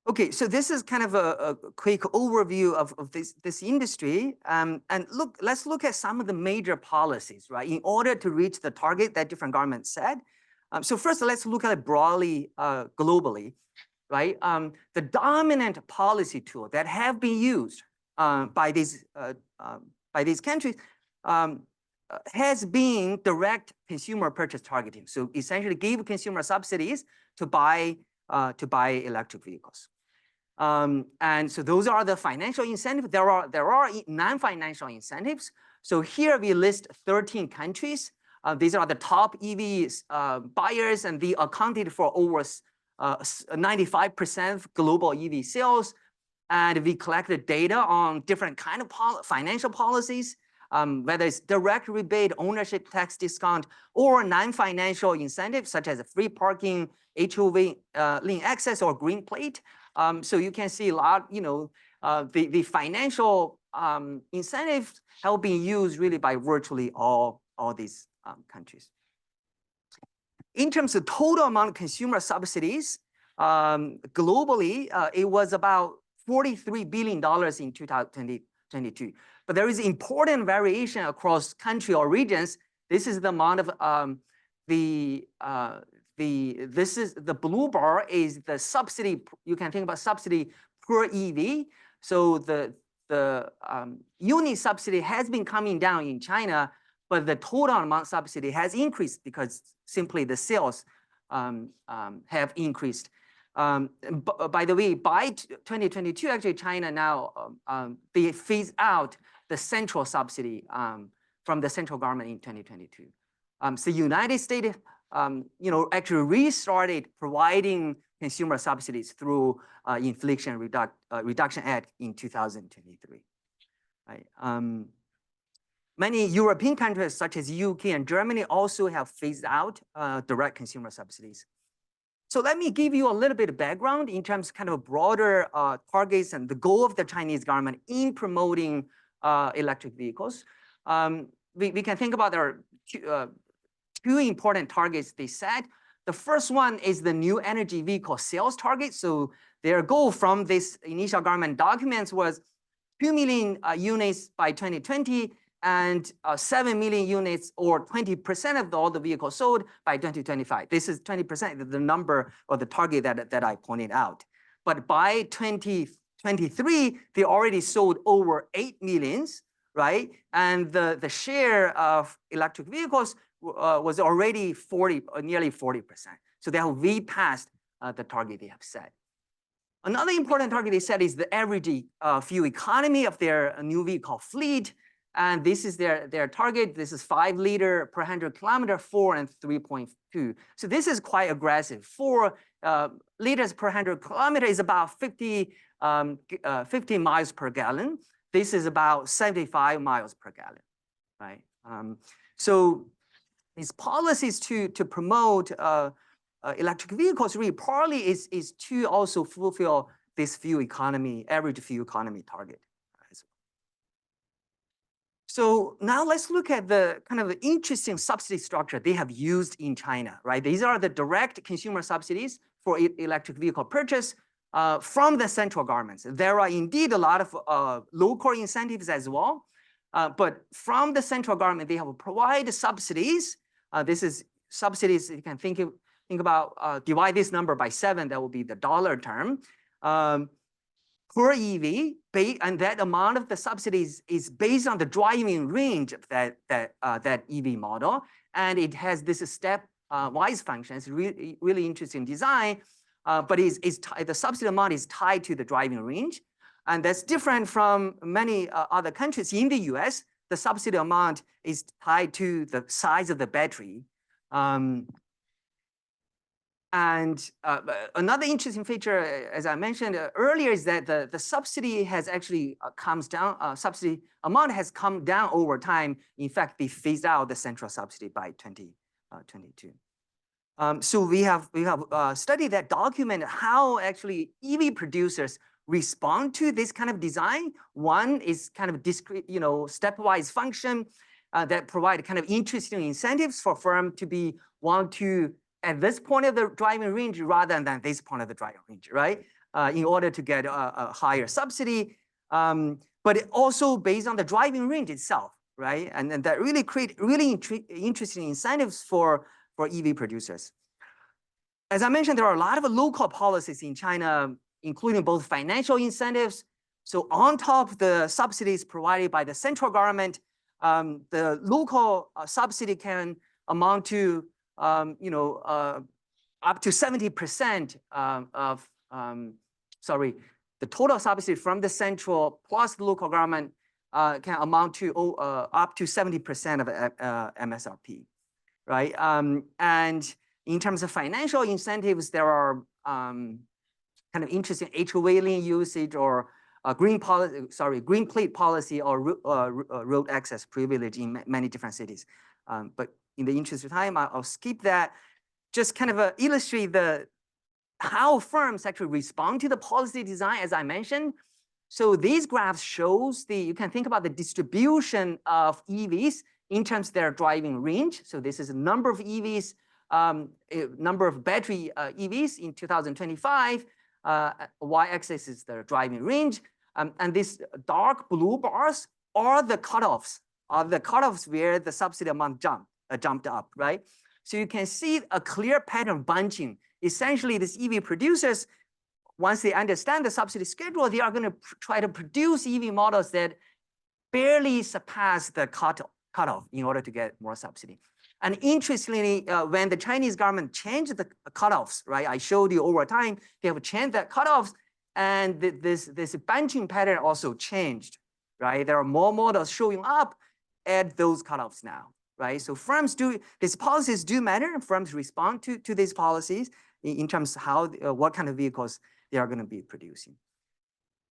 Okay, so this is kind of a quick overview of this industry. And let's look at some of the major policies, right, in order to reach the target that different governments set. So first, let's look at it broadly, globally, right? The dominant policy tool that have been used by these countries has been direct consumer purchase targeting. So essentially gave consumer subsidies to buy electric vehicles. And so those are the financial incentives. There are non-financial incentives. So here we list 13 countries. These are the top EV buyers, and they accounted for over 95% of global EV sales. And we collected data on different kind of financial policies, whether it's direct rebate, ownership tax discount, or non-financial incentives such as free parking, HOV lane access, or green plate. So you can see a lot, the financial incentives have been used really by virtually all these countries. In terms of total amount of consumer subsidies, globally, it was about $43 billion in 2022. But there is important variation across country or regions. This is the amount of this is the blue bar is the subsidy. You can think about subsidy per EV. So the unit subsidy has been coming down in China, but the total amount subsidy has increased because simply the sales have increased. By the way, by 2022, actually China now they phase out the central subsidy from the central government in 2022. So United States, actually restarted providing consumer subsidies through Inflation Reduction Act in 2023. Right? Many European countries such as UK and Germany also have phased out direct consumer subsidies. So let me give you a little bit of background in terms of kind of broader targets and the goal of the Chinese government in promoting electric vehicles. We can think about there are two important targets they set. The first one is the new energy vehicle sales target. So their goal from this initial government documents was 2 million units by 2020 and 7 million units, or 20% of all the vehicles sold by 2025. This is 20% of the number or the target that I pointed out. But by 2023, they already sold over 8 millions, right? And the share of electric vehicles was already nearly 40%. So they have way past the target they have set. Another important target they set is the average fuel economy of their new vehicle fleet. And this is their target. This is 5 liters per 100 kilometers, 4 and 3.2. So this is quite aggressive. 4 liters per 100 kilometers is about 50 miles per gallon. This is about 75 miles per gallon, right? So these policies to promote electric vehicles really partly is to also fulfill this average fuel economy target. So now let's look at the kind of interesting subsidy structure they have used in China, right? These are the direct consumer subsidies for electric vehicle purchase from the central governments. There are indeed a lot of local incentives as well, but from the central government, they have provided subsidies. This is subsidies, you can think about, divide this number by 7, that will be the dollar term. Per EV, and that amount of the subsidies is based on the driving range of that EV model, and it has this step-wise function. It's really interesting design, but the subsidy amount is tied to the driving range, and that's different from many other countries. In the US, the subsidy amount is tied to the size of the battery. And another interesting feature, as I mentioned earlier, is that the subsidy has actually comes down. Subsidy amount has come down over time. In fact, they phased out the central subsidy by 2022. So we have studied that document how actually EV producers respond to this kind of design. One is kind of discrete, stepwise function that provide kind of interesting incentives for firm to want to at this point of the driving range rather than this point of the driving range, right? In order to get a higher subsidy, but it also based on the driving range itself, right? And that really create really interesting incentives for EV producers. As I mentioned, there are a lot of local policies in China, including both financial incentives. So on top of the subsidies provided by the central government, the local subsidy can amount to, up to 70% of, sorry, the total subsidy from the central plus the local government can amount to up to 70% of MSRP, right? And in terms of financial incentives, there are kind of interesting HOA lien usage or green plate policy or road access privilege in many different cities. But in the interest of time, I'll skip that. Just kind of illustrate how firms actually respond to the policy design, as I mentioned. So these graphs shows you can think about the distribution of EVs in terms of their driving range. So this is a number of EVs, number of battery EVs in 2025. Y-axis is the driving range. And these dark blue bars are the cutoffs, where the subsidy amount jumped up, right? So you can see a clear pattern of bunching. Essentially, these EV producers, once they understand the subsidy schedule, they are going to try to produce EV models that barely surpass the cutoff in order to get more subsidy. And interestingly, when the Chinese government changed the cutoffs, right? I showed you over time, they have changed that cutoffs, and this bunching pattern also changed, right? There are more models showing up at those cutoffs now, right? So these policies do matter, and firms respond to these policies in terms of how, what kind of vehicles they are going to be producing.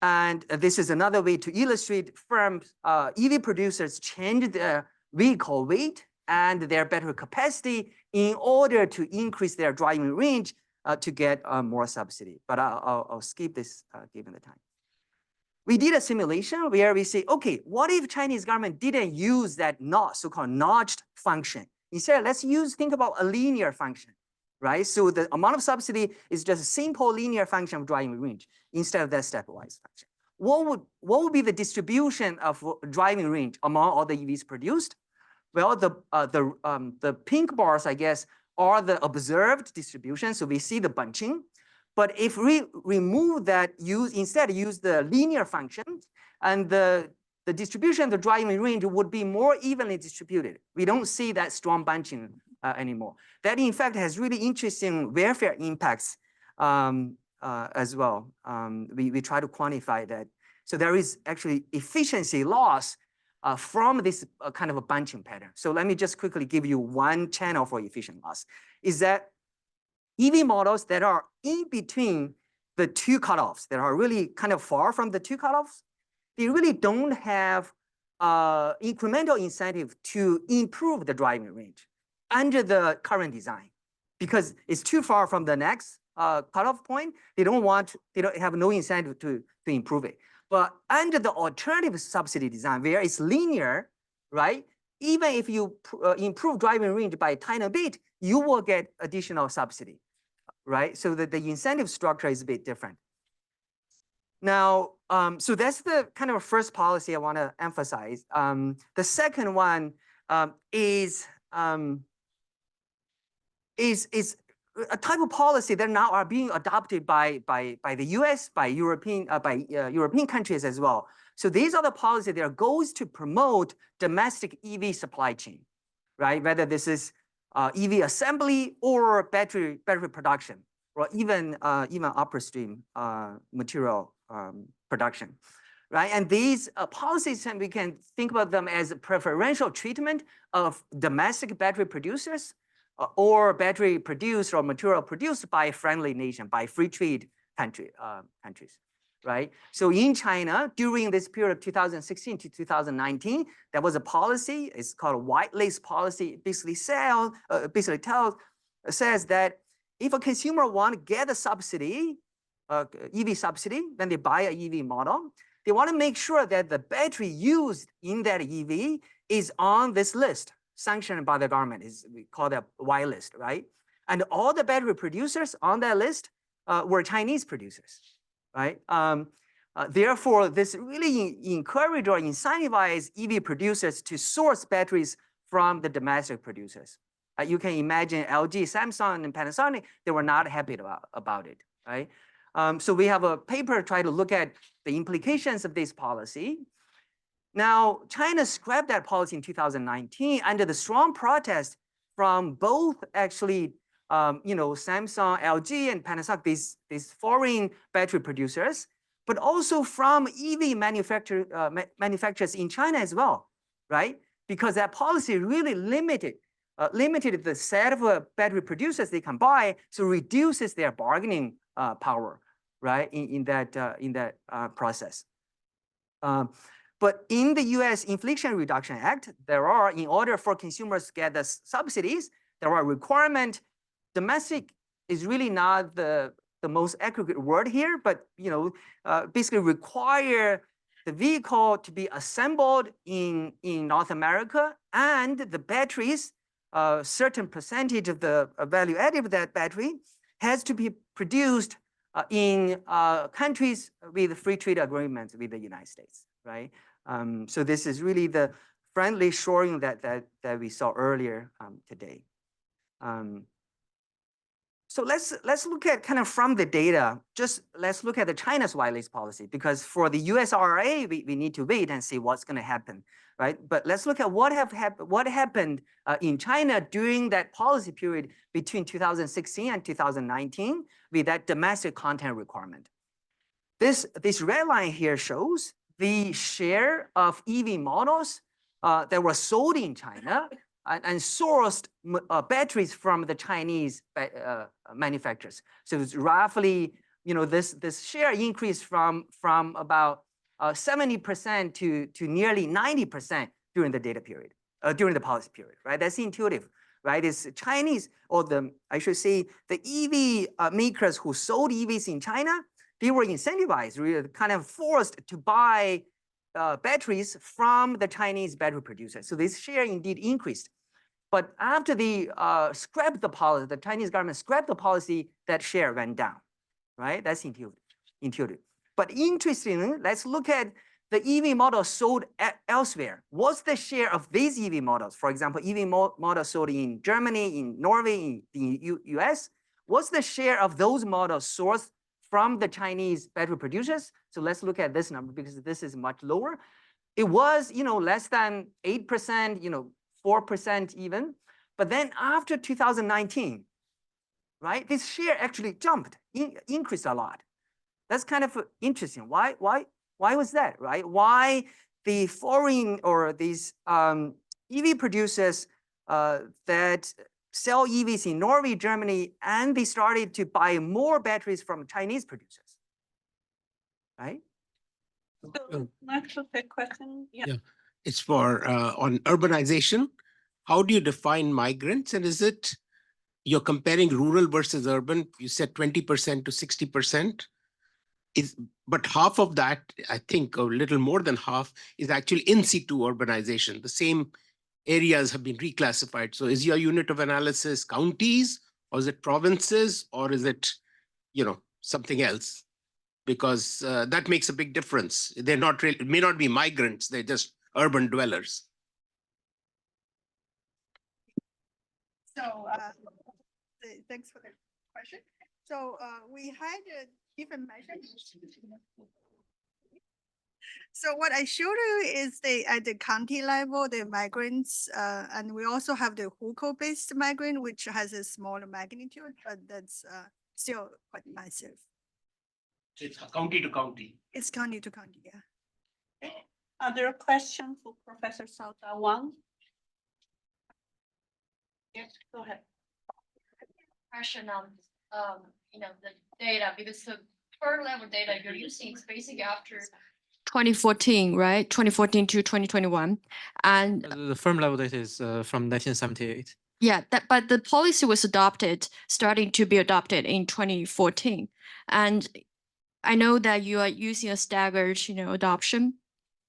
And this is another way to illustrate firms, EV producers change their vehicle weight and their battery capacity in order to increase their driving range to get more subsidy. But I'll skip this given the time. We did a simulation where we say, okay, what if Chinese government didn't use that so-called notched function? Instead, let's think about a linear function, right? So the amount of subsidy is just a simple linear function of driving range instead of that stepwise function. What would be the distribution of driving range among all the EVs produced? Well, the pink bars, I guess, are the observed distribution. So we see the bunching. But if we remove that, instead use the linear function, and the distribution of the driving range would be more evenly distributed. We don't see that strong bunching anymore. That, in fact, has really interesting welfare impacts as well. We try to quantify that. So there is actually efficiency loss from this kind of a bunching pattern. So let me just quickly give you one channel for efficient loss, is that EV models that are in between the two cutoffs, that are really kind of far from the two cutoffs, they really don't have incremental incentive to improve the driving range under the current design, because it's too far from the next cutoff point. They don't have no incentive to improve it. But under the alternative subsidy design, where it's linear, right? Even if you improve driving range by a tiny bit, you will get additional subsidy, right? So that the incentive structure is a bit different. Now, so that's the kind of first policy I want to emphasize. The second one is a type of policy that now are being adopted by the US, by European countries as well. So these are the policies that are goals to promote domestic EV supply chain, right? Whether this is EV assembly or battery production, or even upstream material production, right? And these policies, we can think about them as preferential treatment of domestic battery producers or battery produced or material produced by a friendly nation, by free trade countries, right? So in China, during this period of 2016 to 2019, there was a policy, it's called a whitelist policy. It basically says that if a consumer want to get a subsidy, EV subsidy, when they buy an EV model, they want to make sure that the battery used in that EV is on this list, sanctioned by the government. We call that Y list, right? And all the battery producers on that list were Chinese producers, right? Therefore, this really encouraged or incentivized EV producers to source batteries from the domestic producers. You can imagine LG, Samsung, and Panasonic, they were not happy about it, right? So we have a paper trying to look at the implications of this policy. Now, China scrapped that policy in 2019 under the strong protest from both actually, Samsung, LG, and Panasonic, these foreign battery producers, but also from EV manufacturers in China as well, right? Because that policy really limited the set of battery producers they can buy, so reduces their bargaining power, right? In that process. But in the U.S. Inflation Reduction Act, there are, in order for consumers to get the subsidies, there are requirement. Domestic is really not the most accurate word here, but basically require the vehicle to be assembled in North America, and the batteries, a certain percentage of the value added of that battery has to be produced in countries with free trade agreements with the United States, right? So this is really the friendly shoring that we saw earlier today. So let's look at kind of from the data, just let's look at the China's white list policy, because for the US RA, we need to wait and see what's going to happen, right? But let's look at what happened in China during that policy period between 2016 and 2019 with that domestic content requirement. This red line here shows the share of EV models that were sold in China and sourced batteries from the Chinese manufacturers. So it's roughly, this share increased from about 70% to nearly 90% during the data period, during the policy period, right? That's intuitive, right? It's Chinese, or I should say, the EV makers who sold EVs in China, they were incentivized, really kind of forced to buy batteries from the Chinese battery producers. So this share indeed increased. But after they scrapped the policy, the Chinese government scrapped the policy, that share went down, right? That's intuitive. But interestingly, let's look at the EV models sold elsewhere. What's the share of these EV models? For example, EV models sold in Germany, in Norway, in the US. What's the share of those models sourced from the Chinese battery producers? So let's look at this number, because this is much lower. It was, less than 8%, 4% even. But then after 2019, right, this share actually jumped, increased a lot. That's kind of interesting. Why was that, right? Why the foreign or these EV producers that sell EVs in Norway, Germany, and they started to buy more batteries from Chinese producers, right? So next question. Yeah. It's for on urbanization. How do you define migrants? And is it you're comparing rural versus urban? You said 20% to 60%. But half of that, I think, or a little more than half, is actually in situ urbanization. The same areas have been reclassified. So is your unit of analysis counties, or is it provinces, or is it, something else? Because that makes a big difference. They're not really, it may not be migrants, they're just urban dwellers. So thanks for the question. So we had different measures. So what I showed you is at the county level, the migrants, and we also have the hukou-based migrant, which has a smaller magnitude, but that's still quite massive. It's county to county. It's county to county, yeah. Other questions for Professor Shaoda Wang? Yes, go ahead. Question on the data, because the per level data you're using is basically after 2014, right? 2014 to 2021, and The firm level data is from 1978. yeah, but the policy was starting to be adopted in 2014, and I know that you are using a staggered, adoption,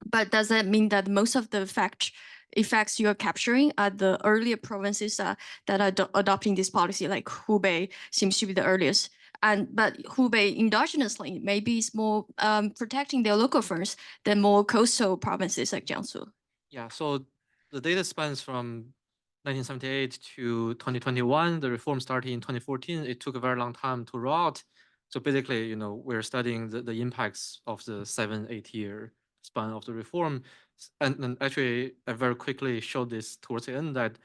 but does that mean that most of the effects you are capturing are the earlier provinces that are adopting this policy, like Hubei seems to be the earliest? But Hubei endogenously maybe is more protecting their local firms than more coastal provinces like Jiangsu. Yeah, so the data spans from 1978 to 2021. The reform started in 2014. It took a very long time to roll out. So basically, we're studying the impacts of the 7-8 year span of the reform. And actually, I very quickly showed this towards the end that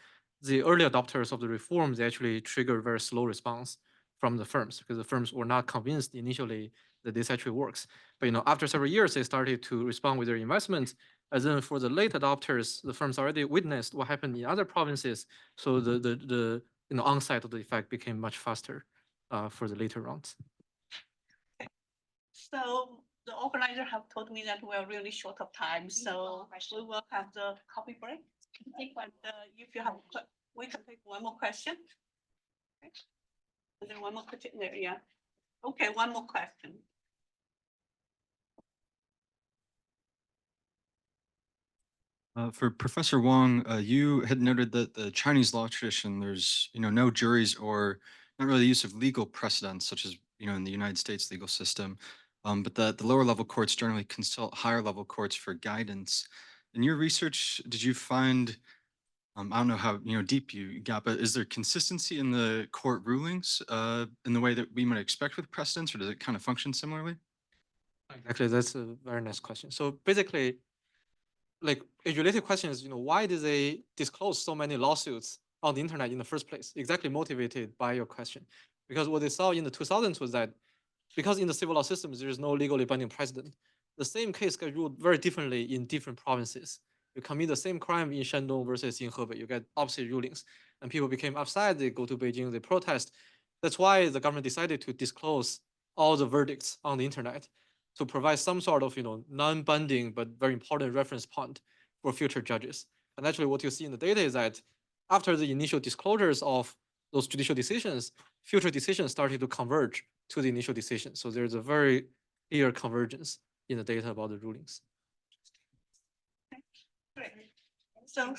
the early adopters of the reforms they actually triggered very slow response from the firms because the firms were not convinced initially that this actually works. But after several years, they started to respond with their investments. And then for the late adopters, the firms already witnessed what happened in other provinces. So the onset of the effect became much faster for the later rounds. So the organizer have told me that we're really short of time, so we will have the coffee break. And if you have, we can take one more question. Okay. And then one more question there, yeah. Okay, one more question. For Professor Wang, you had noted that the Chinese law tradition, there's no juries or not really use of legal precedents, such as in the United States legal system, but that the lower level courts generally consult higher level courts for guidance. In your research, did you find, I don't know how deep you got, but is there consistency in the court rulings in the way that we might expect with precedents, or does it kind of function similarly? Actually, that's a very nice question. So basically, like a related question is, why did they disclose so many lawsuits on the internet in the first place? Exactly motivated by your question. Because what they saw in the 2000s was that because in the civil law systems, there is no legally binding precedent, the same case got ruled very differently in different provinces. You commit the same crime in Shandong versus in Hebei, you get opposite rulings. And people became upset, they go to Beijing, they protest. That's why the government decided to disclose all the verdicts on the internet to provide some sort of non-binding but very important reference point for future judges. And actually what you see in the data is that after the initial disclosures of those judicial decisions, future decisions started to converge to the initial decision. So there's a very clear convergence in the data about the rulings. Great. So